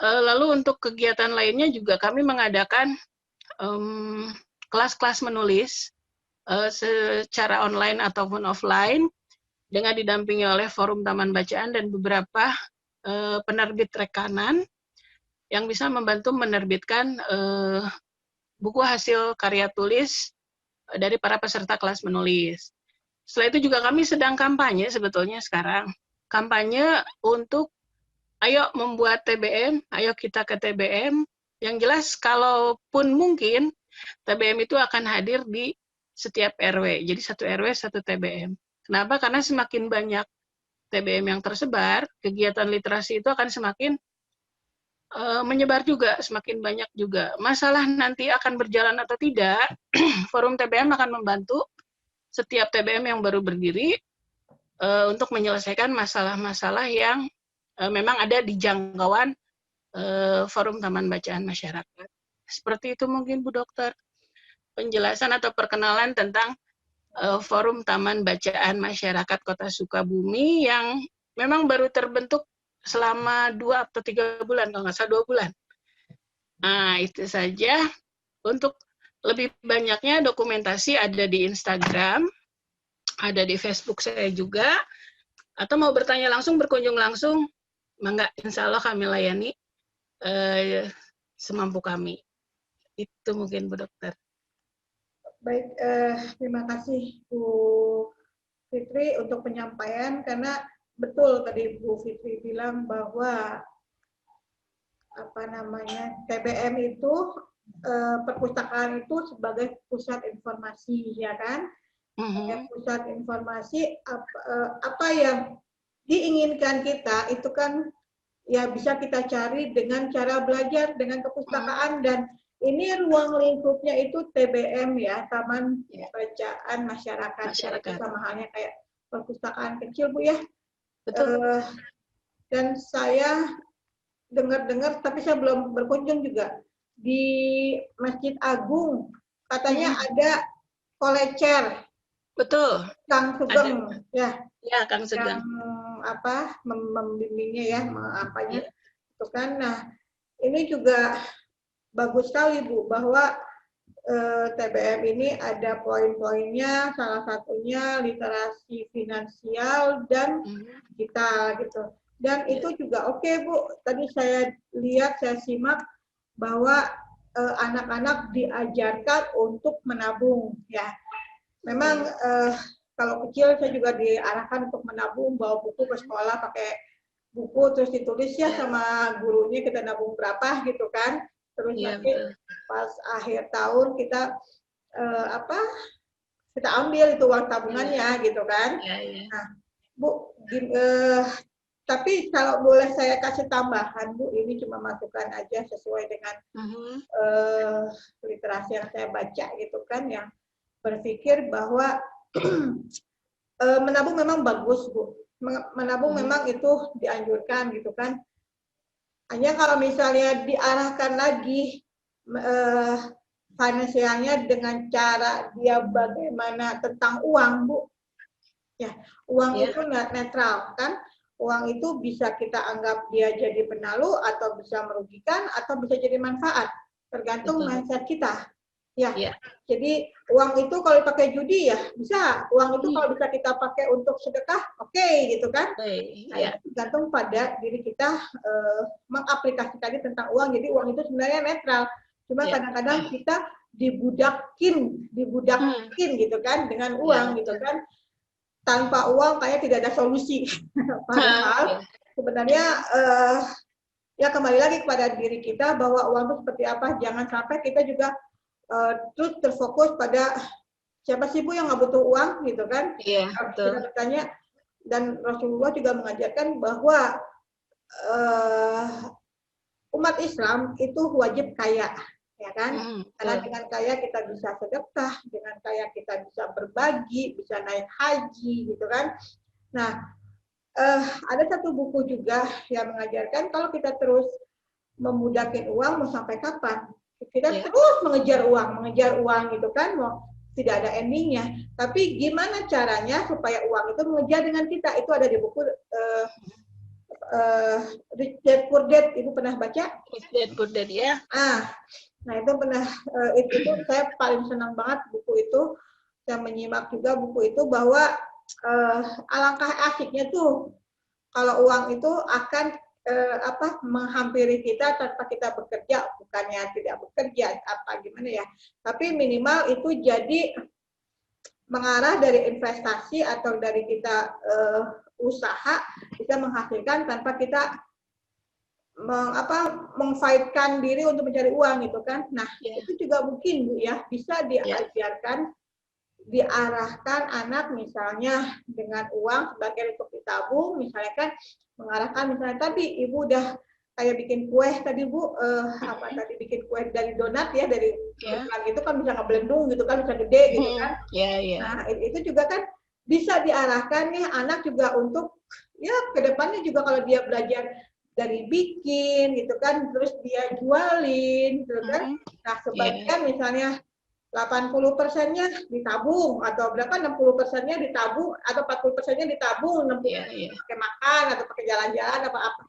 Lalu untuk kegiatan lainnya juga kami mengadakan kelas-kelas menulis secara online ataupun offline dengan didampingi oleh Forum Taman Bacaan dan beberapa penerbit rekanan yang bisa membantu menerbitkan buku hasil karya tulis dari para peserta kelas menulis. Setelah itu juga kami sedang kampanye sebetulnya sekarang. Kampanye untuk ayo membuat TBM, ayo kita ke TBM. Yang jelas kalaupun mungkin TBM itu akan hadir di setiap RW. Jadi satu RW satu TBM. Kenapa? Karena semakin banyak TBM yang tersebar, kegiatan literasi itu akan semakin menyebar juga, semakin banyak juga. Masalah nanti akan berjalan atau tidak, Forum TBM akan membantu setiap TBM yang baru berdiri untuk menyelesaikan masalah-masalah yang memang ada di jangkauan Forum Taman Bacaan Masyarakat. Seperti itu mungkin Bu Dokter, penjelasan atau perkenalan tentang Forum Taman Bacaan Masyarakat Kota Sukabumi yang memang baru terbentuk selama 2 atau 3 bulan, kalau nggak salah 2 bulan. Nah, itu saja. Untuk lebih banyaknya dokumentasi ada di Instagram, ada di Facebook saya juga, atau mau bertanya langsung, berkunjung langsung, mangga, insya Allah kami layani semampu kami. Itu mungkin Bu Dokter. Baik, terima kasih Bu Fitri untuk penyampaian, karena betul tadi Bu Fitri bilang bahwa TBM itu perpustakaan itu sebagai pusat informasi, ya kan? Pusat informasi apa yang diinginkan kita itu kan ya bisa kita cari dengan cara belajar dengan kepustakaan, dan ini ruang lingkupnya itu TBM ya, Taman Bacaan Masyarakat. Itu sama halnya kayak perpustakaan kecil Bu ya. Betul. Dan saya dengar-dengar, tapi saya belum berkunjung juga, di Masjid Agung katanya ada kolecer. Betul. Kang Sugeng ya. Ya, Kang Sugeng. Yang membimbingnya ya, apanya itu kan. Nah, ini juga bagus sekali Bu, bahwa TBM ini ada poin-poinnya, salah satunya literasi finansial dan digital gitu. Dan itu juga oke Bu, tadi saya lihat, saya simak bahwa anak-anak diajarkan untuk menabung ya. Memang kalau kecil saya juga diarahkan untuk menabung, bawa buku ke sekolah, pakai buku terus ditulis ya sama gurunya kita nabung berapa gitu kan. Terus nanti pas akhir tahun kita kita ambil itu uang tabungannya gitu kan. Nah, Bu, tapi kalau boleh saya kasih tambahan Bu, ini cuma masukan aja sesuai dengan literasi yang saya baca gitu kan, yang berpikir bahwa menabung memang bagus Bu, menabung memang itu dianjurkan gitu kan. Hanya kalau misalnya diarahkan lagi finansialnya dengan cara dia bagaimana tentang uang Bu, ya uang itu netral kan. Uang itu bisa kita anggap dia jadi penalu atau bisa merugikan atau bisa jadi manfaat, tergantung mindset kita. Ya, jadi uang itu kalau dipakai judi ya bisa, uang itu kalau bisa kita pakai untuk sedekah, oke, gitu kan. Nah, tergantung pada diri kita mengaplikasikannya tentang uang. Jadi uang itu sebenarnya netral, cuma kadang-kadang kita dibudakin gitu kan dengan uang gitu kan. Tanpa uang kayak tidak ada solusi. Padahal sebenarnya ya kembali lagi kepada diri kita bahwa uang itu seperti apa. Jangan sampai kita juga terus terfokus pada siapa sih Bu yang nggak butuh uang gitu kan? Iya, betul. Kita bertanya, dan Rasulullah juga mengajarkan bahwa umat Islam itu wajib kaya, ya kan? Karena dengan kaya kita bisa sedekah, dengan kaya kita bisa berbagi, bisa naik haji, gitu kan? Nah, ada satu buku juga yang mengajarkan kalau kita terus memudahkan uang mau sampai kapan? Kita terus mengejar uang gitu kan? Mau tidak ada endingnya. Tapi gimana caranya supaya uang itu mengejar dengan kita? Itu ada di buku Rich Dad Poor Dad. Ibu pernah baca? Rich Dad Poor Dad ya. Nah itu pernah itu saya paling senang banget buku itu. Saya menyimak juga buku itu bahwa alangkah asyiknya tuh kalau uang itu akan menghampiri kita tanpa kita bekerja, bukannya tidak bekerja apa gimana ya, tapi minimal itu jadi mengarah dari investasi atau dari kita usaha bisa menghasilkan tanpa kita mengfaitkan diri untuk mencari uang gitu kan. Nah, itu juga mungkin Bu ya, bisa diajarkan, diarahkan anak misalnya dengan uang sebagai untuk ditabung, misalnya kan mengarahkan misalnya tadi Ibu udah kayak bikin kue tadi Bu, bikin kue dari donat ya, dari itu kan bisa ngeblendung gitu kan, bisa gede gitu kan. Nah, itu juga kan bisa diarahkan nih anak juga untuk ya kedepannya juga kalau dia belajar dari bikin gitu kan, terus dia jualin gitu kan. Nah, sebagian misalnya 80%-nya ditabung atau berapa 60%-nya ditabung atau 40%-nya ditabung, 60% pakai makan atau pakai jalan-jalan apa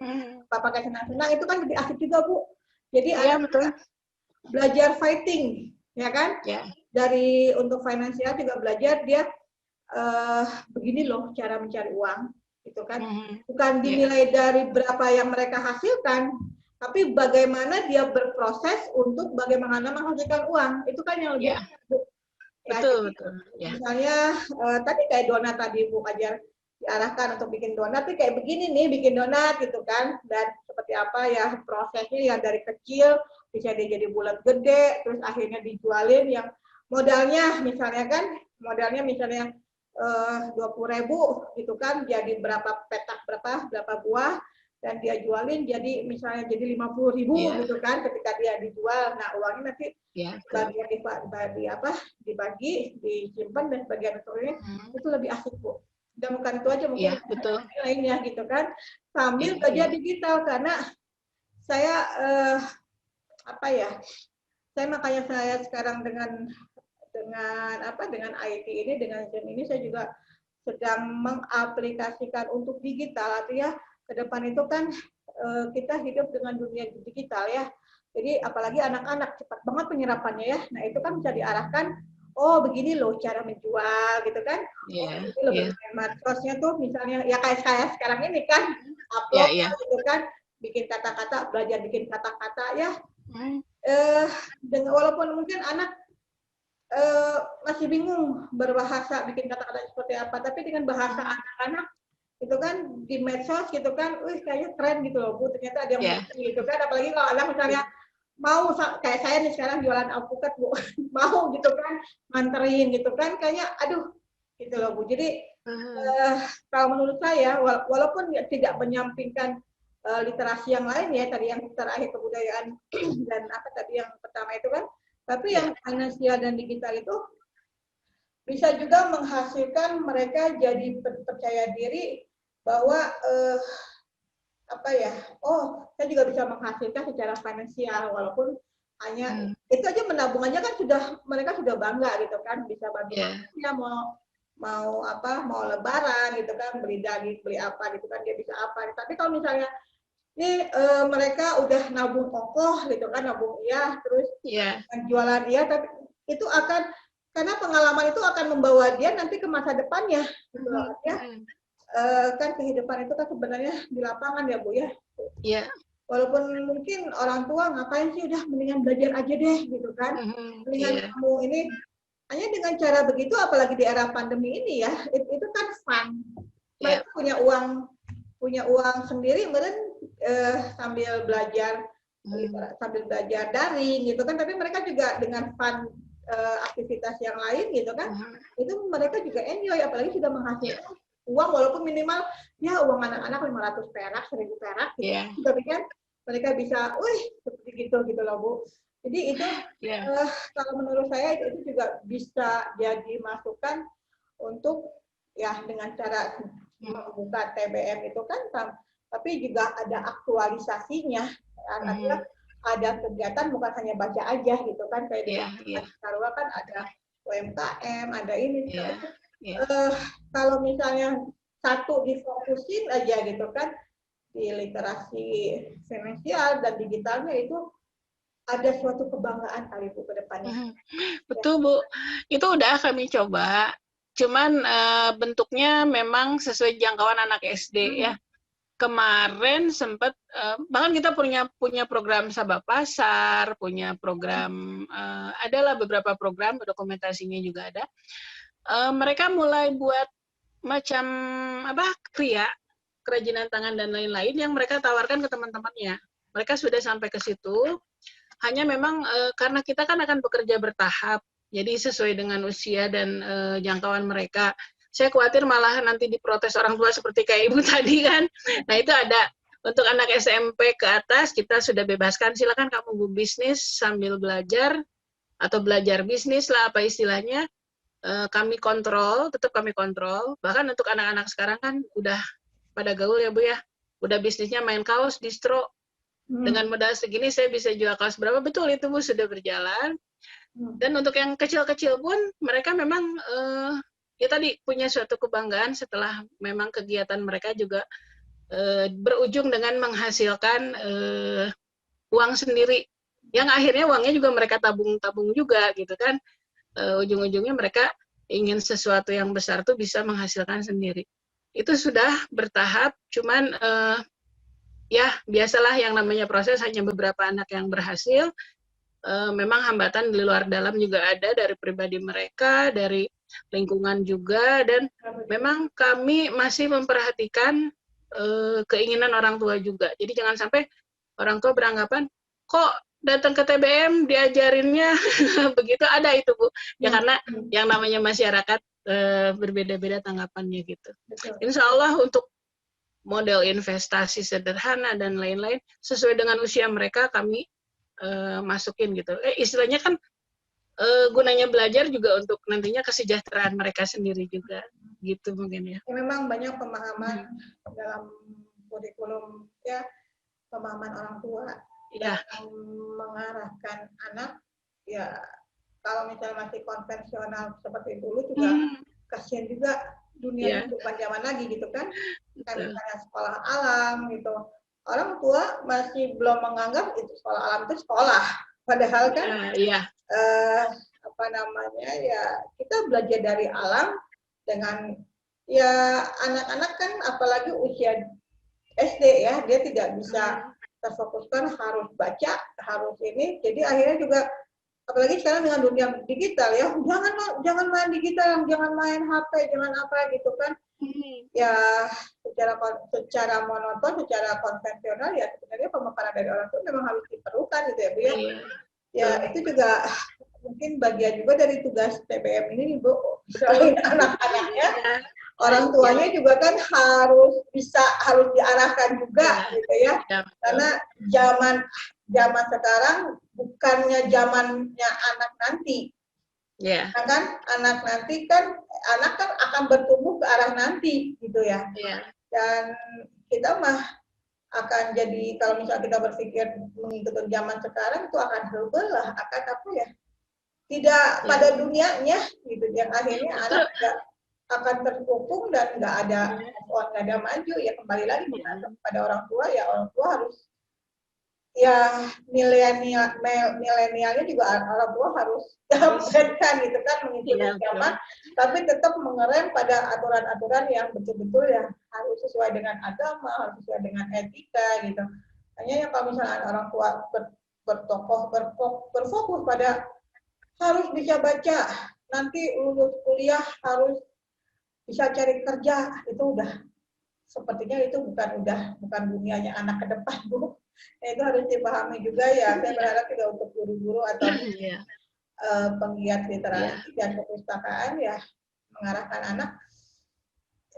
pakai senang-senang, itu kan lebih asik juga Bu. Jadi betul. Belajar fighting ya kan? Dari untuk finansial juga belajar dia begini loh cara mencari uang gitu kan. Bukan dinilai dari berapa yang mereka hasilkan, tapi bagaimana dia berproses untuk bagaimana menghasilkan uang. Itu kan yang lebih betul. Misalnya tadi kayak donat tadi Bu ajar diarahkan untuk bikin donat, tapi kayak begini nih bikin donat gitu kan, dan seperti apa ya prosesnya yang dari kecil bisa dia jadi bulat gede, terus akhirnya dijualin yang modalnya misalnya 20.000 gitu kan, jadi berapa petak berapa buah, dan dia jualin jadi misalnya jadi 50.000 gitu kan ketika dia dijual. Nah uangnya nanti dibagi, disimpan, dan bagian itu lebih asik Bu. Dan bukan itu aja mungkin lainnya gitu kan, sambil kerja digital. Karena saya makanya saya sekarang dengan IT ini, dengan Zoom ini, saya juga sedang mengaplikasikan untuk digital. Artinya ke depan itu kan kita hidup dengan dunia digital ya. Jadi apalagi anak-anak cepat banget penyerapannya ya. Nah itu kan bisa diarahkan, oh begini loh cara menjual gitu kan. Itu lebih madsosnya tuh misalnya ya kayak saya sekarang ini kan upload gitu kan, bikin kata-kata, belajar bikin kata-kata ya. Walaupun mungkin anak masih bingung berbahasa, bikin kata-kata seperti apa, tapi dengan bahasa anak-anak itu kan di medsos gitu kan, kayaknya keren gitu loh Bu, ternyata ada yang gitu kan. Apalagi kalau anak misalnya mau kayak saya nih sekarang jualan alpukat Bu, mau gitu kan nganterin gitu kan, kayaknya aduh gitu loh Bu. Jadi kalau menurut saya walaupun tidak menyampingkan literasi yang lain ya, tadi yang terakhir kebudayaan dan apa tadi yang pertama itu kan, tapi yang finansial dan digital itu bisa juga menghasilkan mereka jadi percaya diri bahwa saya juga bisa menghasilkan secara finansial, walaupun hanya itu aja, menabung aja kan mereka sudah bangga gitu kan, bisa bagi mau lebaran gitu kan, beli daging, beli apa gitu kan, dia bisa apa. Tapi kalau misalnya ini mereka udah nabung kokoh gitu kan, nabung terus jualan tapi itu akan, karena pengalaman itu akan membawa dia nanti ke masa depannya gitu loh ya. Kan kehidupan itu kan sebenarnya di lapangan ya Bu ya. Walaupun mungkin orang tua ngapain sih, udah mendingan belajar aja deh gitu kan, mendingan kamu ini hanya dengan cara begitu, apalagi di era pandemi ini ya, itu kan fun. Mereka punya uang sendiri, sambil belajar daring gitu kan, tapi mereka juga dengan fun aktivitas yang lain gitu kan, itu mereka juga enjoy, apalagi sudah menghasilkan uang walaupun minimal ya uang anak-anak 500 perak, 1000 perak gitu. Tapi kan mereka bisa, wih seperti gitu loh Bu. Jadi itu kalau menurut saya itu juga bisa jadi masukan untuk ya dengan cara membuka TBM itu kan, tapi juga ada aktualisasinya. Artinya ada kegiatan bukan hanya baca aja gitu kan, kayak di Karua kan ada UMKM, ada ini. Kalau misalnya satu difokusin aja gitu kan, di literasi finansial dan digitalnya itu ada suatu kebanggaan kali Bu ke depannya. Betul Bu, itu udah kami coba, cuman bentuknya memang sesuai jangkauan anak SD ya. Kemarin sempat bahkan kita punya program Sabah Pasar, punya program adalah beberapa program dokumentasinya juga ada. Mereka mulai buat macam kerajinan tangan dan lain-lain yang mereka tawarkan ke teman-temannya. Mereka sudah sampai ke situ. Hanya memang karena kita kan akan bekerja bertahap, jadi sesuai dengan usia dan jangkauan mereka. Saya khawatir malah nanti diprotes orang tua seperti kayak Ibu tadi kan. Nah itu ada untuk anak SMP ke atas kita sudah bebaskan, silakan kamu bisnis sambil belajar atau belajar bisnis lah apa istilahnya. Kami kontrol, tetap kami kontrol. Bahkan untuk anak-anak sekarang kan udah pada gaul ya Bu ya, udah bisnisnya main kaos, distro. Dengan modal segini saya bisa jual kaos berapa, betul itu Bu sudah berjalan. Dan untuk yang kecil-kecil pun mereka memang ya tadi punya suatu kebanggaan setelah memang kegiatan mereka juga berujung dengan menghasilkan uang sendiri yang akhirnya uangnya juga mereka tabung-tabung juga gitu kan. Ujung-ujungnya mereka ingin sesuatu yang besar tuh bisa menghasilkan sendiri. Itu sudah bertahap, cuman ya biasalah yang namanya proses, hanya beberapa anak yang berhasil. Memang hambatan di luar dalam juga ada dari pribadi mereka, dari lingkungan juga, dan memang kami masih memperhatikan keinginan orang tua juga. Jadi jangan sampai orang tua beranggapan kok datang ke TBM diajarinnya begitu, ada itu Bu. Ya karena yang namanya masyarakat berbeda-beda tanggapannya gitu. Insya Allah untuk model investasi sederhana dan lain-lain sesuai dengan usia mereka kami masukin gitu. Istilahnya kan gunanya belajar juga untuk nantinya kesejahteraan mereka sendiri juga gitu mungkin ya. Memang banyak pemahaman dalam kurikulum ya, pemahaman orang tua yang mengarahkan anak ya, kalau misalnya masih konvensional seperti dulu juga kasihan juga dunia bukan zaman lagi gitu kan. Kayak misalnya sekolah alam gitu, orang tua masih belum menganggap itu sekolah alam itu sekolah, padahal kan apa namanya ya, kita belajar dari alam dengan ya anak-anak kan apalagi usia SD ya, dia tidak bisa terfokuskan harus baca, harus ini, jadi akhirnya juga apalagi sekarang dengan dunia digital ya, jangan main digital, jangan main HP, jangan apa gitu kan. Ya secara monoton, secara konvensional ya sebenarnya pemaparan dari orang tua memang harus diperlukan gitu ya Bu ya. Ya itu juga mungkin bagian juga dari tugas TBM ini Bu, selain anak-anaknya, orang tuanya juga kan harus diarahkan juga gitu ya. Karena zaman sekarang bukannya zamannya anak nanti. Kan anak nanti kan akan bertumbuh ke arah nanti gitu ya. Dan kita mah akan jadi, kalau misalnya kita berpikir mengikuti zaman sekarang itu akan berbelah, akan apa ya, tidak pada dunianya gitu, yang akhirnya anak akan terkungkung dan nggak ada maju ya, kembali lagi pada orang tua ya, orang tua harus ya milenialnya juga orang tua harus kan gitu kan, mengikuti zaman, tapi tetap mengerem pada aturan-aturan yang betul-betul ya harus sesuai dengan agama, harus sesuai dengan etika gitu. Hanya kalau misalnya orang tua berfokus pada harus bisa baca, nanti lulus kuliah harus bisa cari kerja, itu udah sepertinya itu bukan dunianya anak ke depan Bu. Itu harus dipahami juga ya. Saya berharap juga untuk guru-guru atau penggiat literasi dan perpustakaan ya mengarahkan anak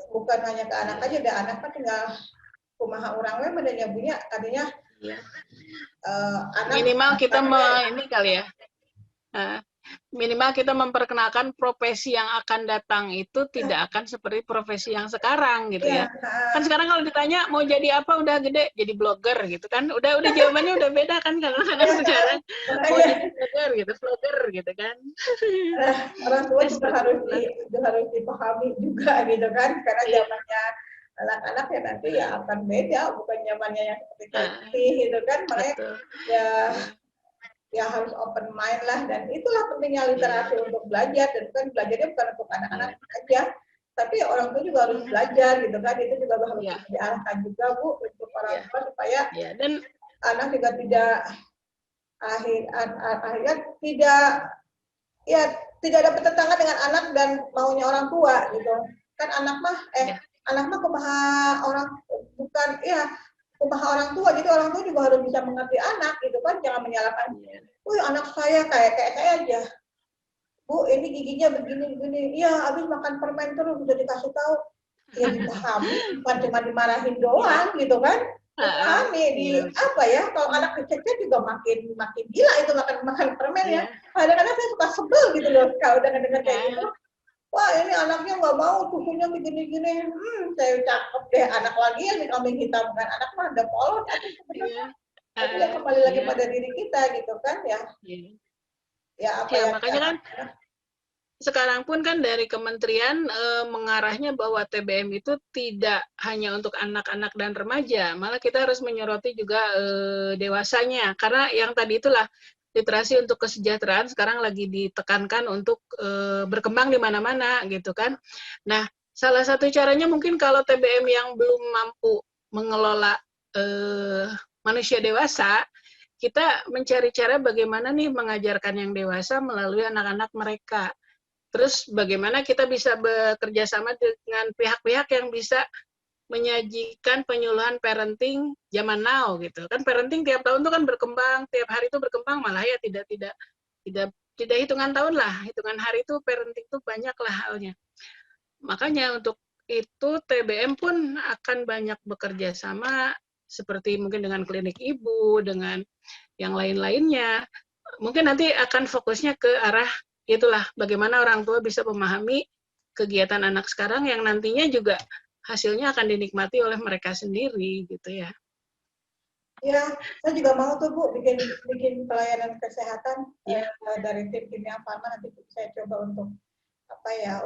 bukan hanya ke anak aja, dan anak kan tinggal kumaha urang we medenya punya artinya anak minimal kita ini kali ya. Minimal kita memperkenalkan profesi yang akan datang itu tidak akan seperti profesi yang sekarang gitu ya. Kan sekarang kalau ditanya mau jadi apa udah gede jadi blogger gitu kan. Udah jawabannya udah beda kan kalau anak sekarang mau jadi blogger gitu, vlogger gitu kan. Orang tua juga harus dipahami juga gitu kan, karena zamannya anak-anak ya nanti ya akan beda, bukan zamannya yang seperti tadi gitu kan. Makanya ya harus open mind lah, dan itulah pentingnya literasi untuk belajar, dan kan belajarnya bukan untuk anak-anak aja, tapi orang tua juga harus belajar gitu kan. Itu juga harus diarahkan juga Bu untuk orang tua supaya dan anak juga tidak akhirnya tidak ada pertentangan dengan anak dan maunya orang tua gitu kan. Anak mah kumaha orang bukan kumaha orang tua, jadi orang tua juga harus bisa mengerti anak gitu kan, jangan menyalahkan. Anak saya kayak saya aja, Bu, ini giginya begini, iya habis makan permen terus udah dikasih tahu, ya dipahami, bukan cuma dimarahin doang gitu kan. Dipahami apa ya, kalau anak kecil juga makin gila itu makan permen ya. Kadang-kadang saya suka sebel gitu loh kalau udah dengar kayak gitu. Wah ini anaknya nggak mau susunya begini-gini, saya cakep deh, anak lagi yang dikambing hitam kan, anak mah ada polos atau sebenarnya. Tapi ya kembali lagi pada diri kita gitu kan ya. Makanya kan sekarang pun kan dari kementerian mengarahnya bahwa TBM itu tidak hanya untuk anak-anak dan remaja, malah kita harus menyoroti juga dewasanya, karena yang tadi itulah literasi untuk kesejahteraan sekarang lagi ditekankan untuk berkembang di mana-mana gitu kan. Nah, salah satu caranya mungkin kalau TBM yang belum mampu mengelola manusia dewasa, kita mencari cara bagaimana nih mengajarkan yang dewasa melalui anak-anak mereka. Terus bagaimana kita bisa bekerja sama dengan pihak-pihak yang bisa menyajikan penyuluhan parenting zaman now gitu kan. Parenting tiap tahun tuh kan berkembang, tiap hari itu berkembang, malah ya tidak hitungan tahun lah, hitungan hari itu parenting tuh banyak lah halnya. Makanya untuk itu TBM pun akan banyak bekerja sama seperti mungkin dengan klinik ibu, dengan yang lain-lainnya. Mungkin nanti akan fokusnya ke arah itulah bagaimana orang tua bisa memahami kegiatan anak sekarang yang nantinya juga hasilnya akan dinikmati oleh mereka sendiri gitu ya. Ya, saya juga mau tuh Bu bikin pelayanan kesehatan dari tim Kimia Farma, nanti saya coba untuk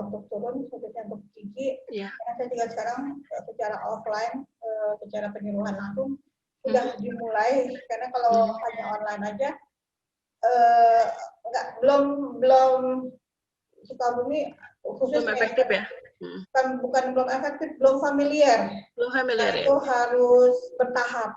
untuk turun khususnya untuk gigi. Karena saya juga sekarang secara offline, secara penyuluhan langsung sudah dimulai, karena kalau hanya online aja belum Sukabumi khususnya belum efektif ya. Bukan belum efektif, belum familiar. Itu harus bertahap.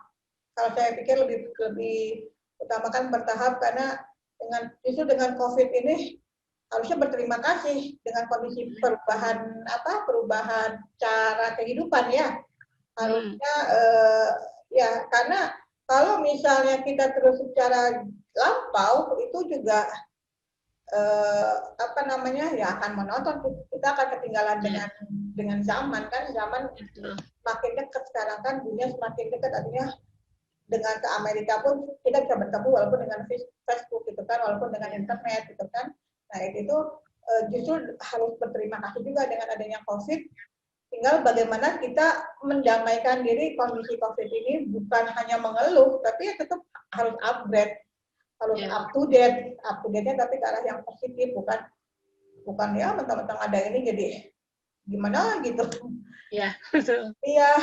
Kalau saya pikir lebih utamakan bertahap, karena dengan COVID ini harusnya berterima kasih dengan kondisi perubahan cara kehidupan ya. Harusnya karena kalau misalnya kita terus secara lampau itu juga akan menonton, kita akan ketinggalan dengan zaman kan. Zaman makin dekat sekarang kan, dunia semakin dekat, artinya dengan ke Amerika pun kita bisa bertemu walaupun dengan Facebook gitu kan, walaupun dengan internet gitu kan. Nah itu justru harus berterima kasih juga dengan adanya COVID. Tinggal bagaimana kita mendamaikan diri kondisi COVID ini, bukan hanya mengeluh, tapi tetap harus upgrade, harus up to date-nya, tapi ke arah yang positif, bukan ya mentang-mentang ada ini jadi gimana gitu. Iya, betul. Iya.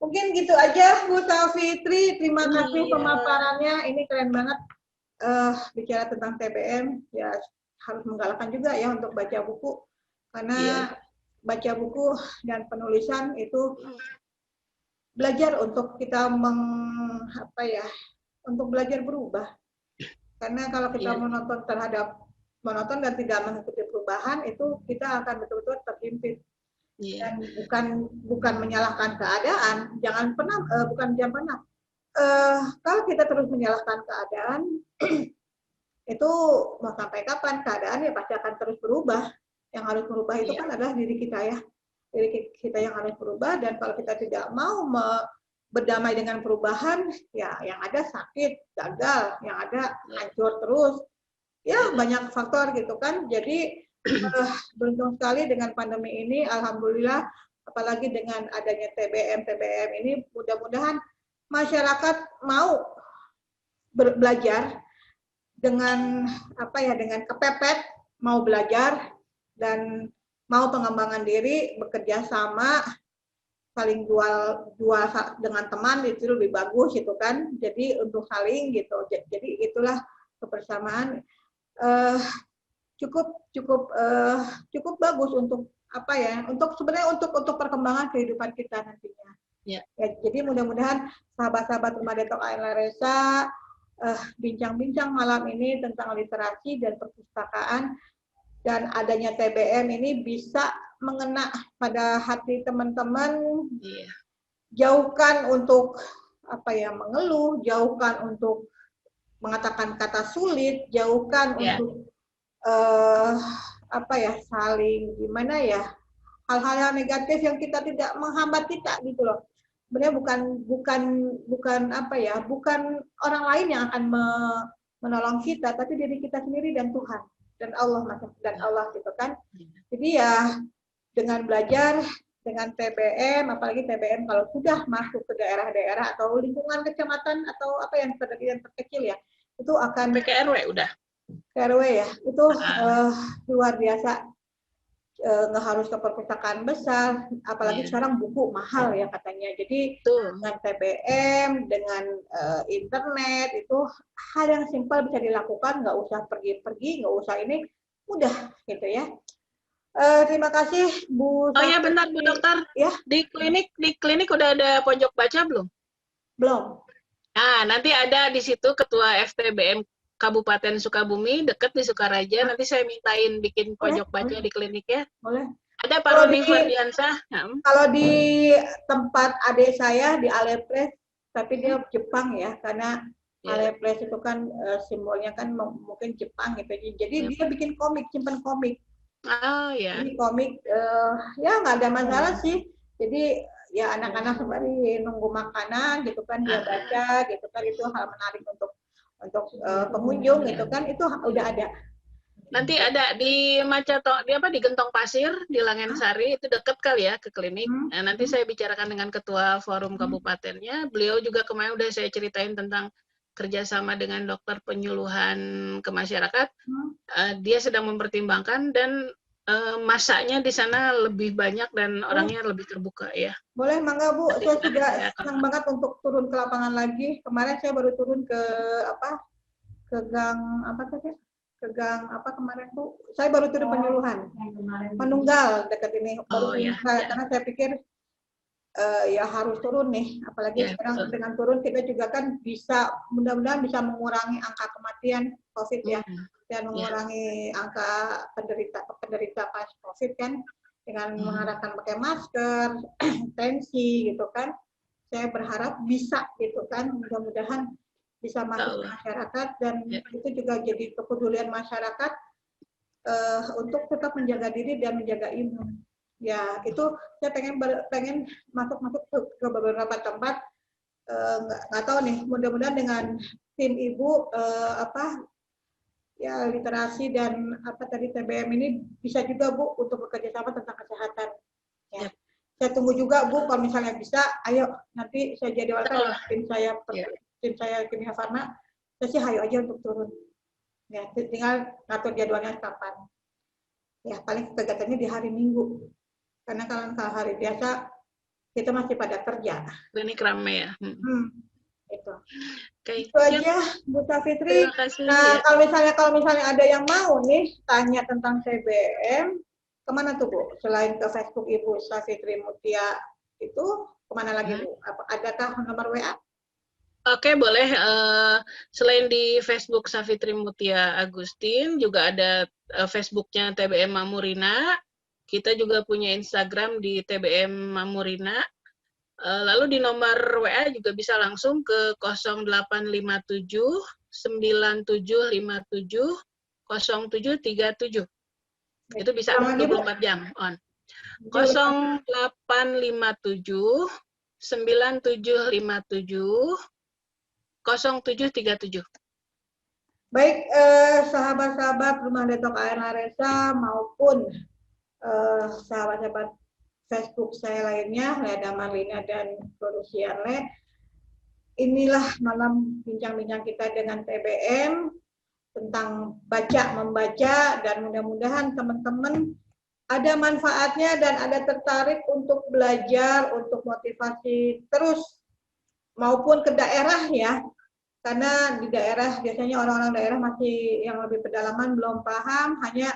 Mungkin gitu aja Bu Savitri, terima kasih pemaparannya, ini keren banget. Bicara tentang TBM ya harus menggalakkan juga ya untuk baca buku, karena baca buku dan penulisan itu belajar untuk kita untuk belajar berubah. Karena kalau kita monoton dan tidak mengikuti perubahan, itu kita akan betul-betul terhimpit. Dan bukan menyalahkan keadaan, jangan pernah kalau kita terus menyalahkan keadaan itu mau sampai kapan keadaan ya pasti akan terus berubah. Yang harus berubah itu kan adalah diri kita ya, diri kita yang harus berubah. Dan kalau kita tidak mau berdamai dengan perubahan, ya yang ada sakit, gagal, yang ada hancur terus. Ya banyak faktor gitu kan. Jadi beruntung sekali dengan pandemi ini, alhamdulillah, apalagi dengan adanya TBM ini, mudah-mudahan masyarakat mau belajar dengan dengan kepepet, mau belajar dan mau pengembangan diri, bekerja sama, saling jual dengan teman itu lebih bagus gitu kan. Jadi untuk saling gitu. Jadi itulah kebersamaan cukup bagus untuk untuk sebenarnya untuk perkembangan kehidupan kita nantinya. Ya, jadi mudah-mudahan sahabat-sahabat Rumah Detok Ayla Resa bincang-bincang malam ini tentang literasi dan perpustakaan dan adanya TBM ini bisa mengena pada hati teman-teman. Jauhkan untuk mengeluh, jauhkan untuk mengatakan kata sulit, jauhkan untuk saling gimana ya, hal-hal negatif yang kita tidak menghambat kita gitu loh. Sebenarnya bukan orang lain yang akan menolong kita, tapi diri kita sendiri dan Tuhan dan Allah gitu kan. Jadi ya dengan belajar dengan TBM, apalagi TBM kalau sudah masuk ke daerah-daerah atau lingkungan kecamatan atau yang terkecil ya, itu akan PKRW udah. KRW ya, itu luar biasa. Nggak harus ke perpustakaan besar, apalagi sekarang buku mahal ya katanya. Jadi dengan TBM, dengan internet itu hal yang simpel bisa dilakukan, nggak usah pergi-pergi, nggak usah ini, mudah gitu ya. Terima kasih Bu. Oh ya bentar Bu Dokter, ya. Di klinik udah ada pojok baca belum? Belum. Nah nanti ada di situ Ketua FTBM Kabupaten Sukabumi, deket di Sukaraja. Nanti saya mintain bikin pojok baca di klinik ya. Boleh. Ada Pak Roni Ferdiansyah. Kalau di tempat adik saya di Alepres, tapi dia Jepang ya, karena Alepres itu kan simbolnya kan mungkin Jepang gitu. Jadi dia bikin komik, simpan komik. Jadi komik ya nggak ada masalah sih. Jadi ya anak-anak sembari nunggu makanan gitu kan dia baca gitu kan, itu hal menarik untuk pengunjung gitu kan, itu udah ada. Nanti ada di di Gentong Pasir di Langensari, itu dekat kali ya ke klinik. Nah, nanti saya bicarakan dengan ketua forum kabupatennya. Beliau juga kemarin udah saya ceritain tentang kerjasama dengan dokter penyuluhan ke masyarakat. Dia sedang mempertimbangkan dan masanya di sana lebih banyak dan orangnya lebih terbuka ya. Boleh, mangga Bu. Saya juga senang banget untuk turun ke lapangan lagi. Kemarin saya baru turun ke gang kemarin tuh. Saya baru turun penyuluhan. Menunggal dekat ini. Karena saya pikir ya harus turun nih. Apalagi sekarang dengan turun kita juga kan bisa, mudah-mudahan bisa mengurangi angka kematian COVID ya. Dan mengurangi angka penderita pas COVID kan, dengan mengharapkan pakai masker, tensi gitu kan. Saya berharap bisa gitu kan, mudah-mudahan bisa masuk ke masyarakat, dan itu juga jadi kepedulian masyarakat untuk tetap menjaga diri dan menjaga imun. Ya itu saya pengen masuk ke beberapa tempat, nggak tahu nih, mudah-mudahan dengan tim Ibu ya literasi dan TBM ini bisa juga Bu untuk bekerja sama tentang kesehatan. Ya. Saya tunggu juga Bu, kalau misalnya bisa, ayo nanti saya jadwalkan tim saya Kimia Farma, saya sih hayo aja untuk turun. Ya, tinggal ngatur jadwalnya kapan. Ya paling kegiatannya di hari Minggu, karena kalau hari biasa kita masih pada kerja. Klinik rame ya. Itu aja Bu Safitri. Nah, kalau misalnya ada yang mau nih tanya tentang TBM, kemana tuh Bu? Selain ke Facebook Ibu Safitri Mutia itu, kemana lagi Bu? Adakah nomor WA? Oke, boleh. Selain di Facebook Safitri Mutia Agustin, juga ada Facebooknya TBM Mamurina. Kita juga punya Instagram di TBM Mamurina. Lalu di nomor WA juga bisa langsung ke 0857 0737 Itu bisa Ulang lagi, Bu. 24 jam on. 0857 9757 0737. Baik, sahabat-sahabat Rumah Detok Air Laresa maupun sahabat-sahabat Facebook saya lainnya, Leda Marlina dan Produksi Arle. Inilah malam bincang-bincang kita dengan TBM tentang membaca, dan mudah-mudahan teman-teman ada manfaatnya dan ada tertarik untuk belajar, untuk motivasi terus maupun ke daerah ya. Karena di daerah biasanya orang-orang daerah masih yang lebih pedalaman belum paham, hanya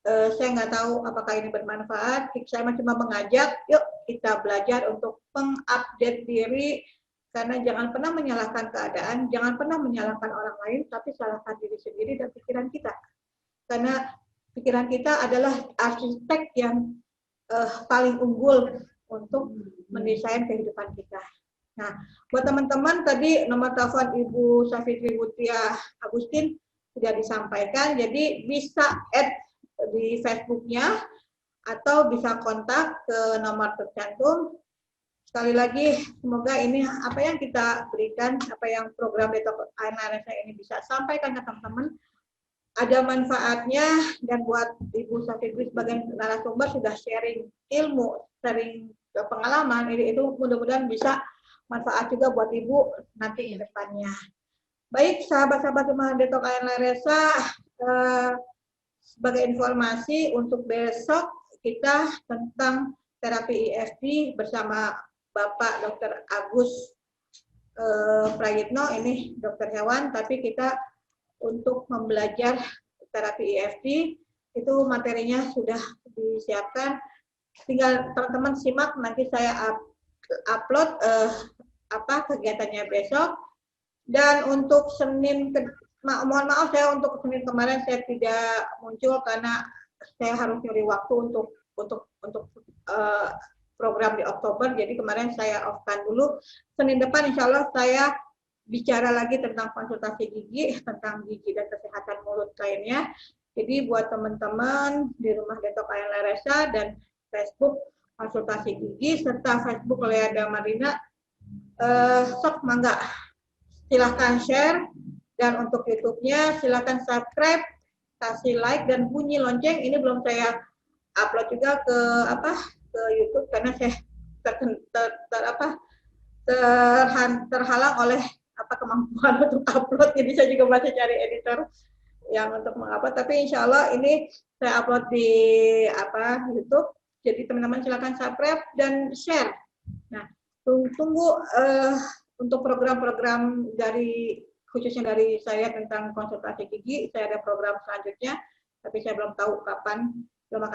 saya nggak tahu apakah ini bermanfaat. Saya cuma mengajak, yuk kita belajar untuk mengupdate diri, karena jangan pernah menyalahkan keadaan, jangan pernah menyalahkan orang lain, tapi salahkan diri sendiri dan pikiran kita. Karena pikiran kita adalah arsitek yang paling unggul untuk mendesain kehidupan kita. Nah, buat teman-teman tadi nomor telepon Ibu Safitri Mutia Agustin sudah disampaikan, jadi bisa add di Facebook-nya atau bisa kontak ke nomor tercantum. Sekali lagi, semoga ini apa yang kita berikan, apa yang program Detok Air Laresa ini bisa sampaikan ke teman-teman, ada manfaatnya, dan buat Ibu Safitri sebagai narasumber sudah sharing ilmu, sharing pengalaman, itu mudah-mudahan bisa manfaat juga buat Ibu nanti ke depannya. Baik, sahabat-sahabat Rumah Detok Air Laresa, sebagai informasi untuk besok kita tentang terapi EFT bersama Bapak Dr. Agus Prayitno, ini dokter hewan, tapi kita untuk membelajar terapi EFT itu materinya sudah disiapkan. Tinggal teman-teman simak, nanti saya upload kegiatannya besok. Dan untuk Senin, mohon maaf saya untuk Senin kemarin saya tidak muncul karena saya harus nyuri waktu untuk program di Oktober. Jadi kemarin saya off-kan dulu. Senin depan insya Allah saya bicara lagi tentang konsultasi gigi, tentang gigi dan kesehatan mulut lainnya. Jadi buat teman-teman di Rumah Detok Air Laresa dan Facebook konsultasi gigi serta Facebook Leda Marlina, sok mangga silahkan share, dan untuk YouTube-nya silahkan subscribe, kasih like dan bunyi lonceng. Ini belum saya upload juga ke YouTube karena saya terhalang oleh kemampuan untuk upload, jadi saya juga masih cari editor yang untuk mengupload, tapi insya Allah ini saya upload di YouTube. Jadi teman-teman silakan subscribe dan share. Nah, tunggu untuk program-program khususnya dari saya tentang konsultasi gigi. Saya ada program selanjutnya, tapi saya belum tahu kapan, belum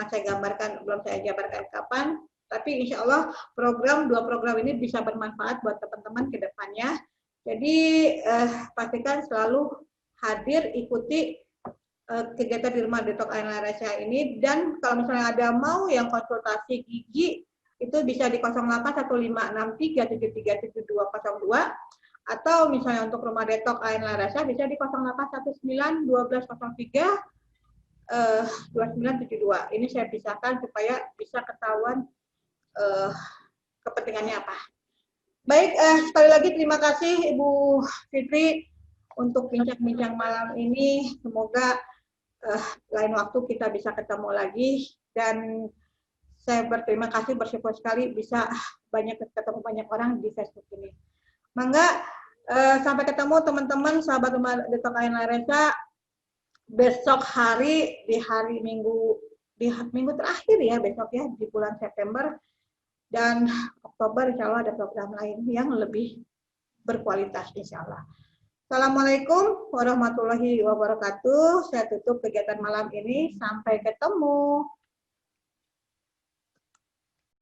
saya jabarkan kapan. Tapi insya Allah dua program ini bisa bermanfaat buat teman-teman ke depannya. Jadi pastikan selalu hadir, ikuti kegiatan di Rumah Detok Air Laresa ini. Dan kalau misalnya ada mau yang konsultasi gigi, itu bisa di 081563737202, atau misalnya untuk Rumah Detok Air Laresa bisa di 08191203 2972. Ini saya pisahkan supaya bisa ketahuan kepentingannya apa. Baik, sekali lagi terima kasih Ibu Fitri untuk bincang-bincang malam ini. Semoga lain waktu kita bisa ketemu lagi, dan saya berterima kasih, bersyukur sekali bisa ketemu banyak orang di Facebook ini. Mangga, sampai ketemu teman-teman sahabat Rumah Detok Air Laresa besok hari, di minggu terakhir ya, besok ya, di bulan September. Dan Oktober insya Allah ada program lain yang lebih berkualitas insya Allah. Assalamualaikum warahmatullahi wabarakatuh. Saya tutup kegiatan malam ini. Sampai ketemu.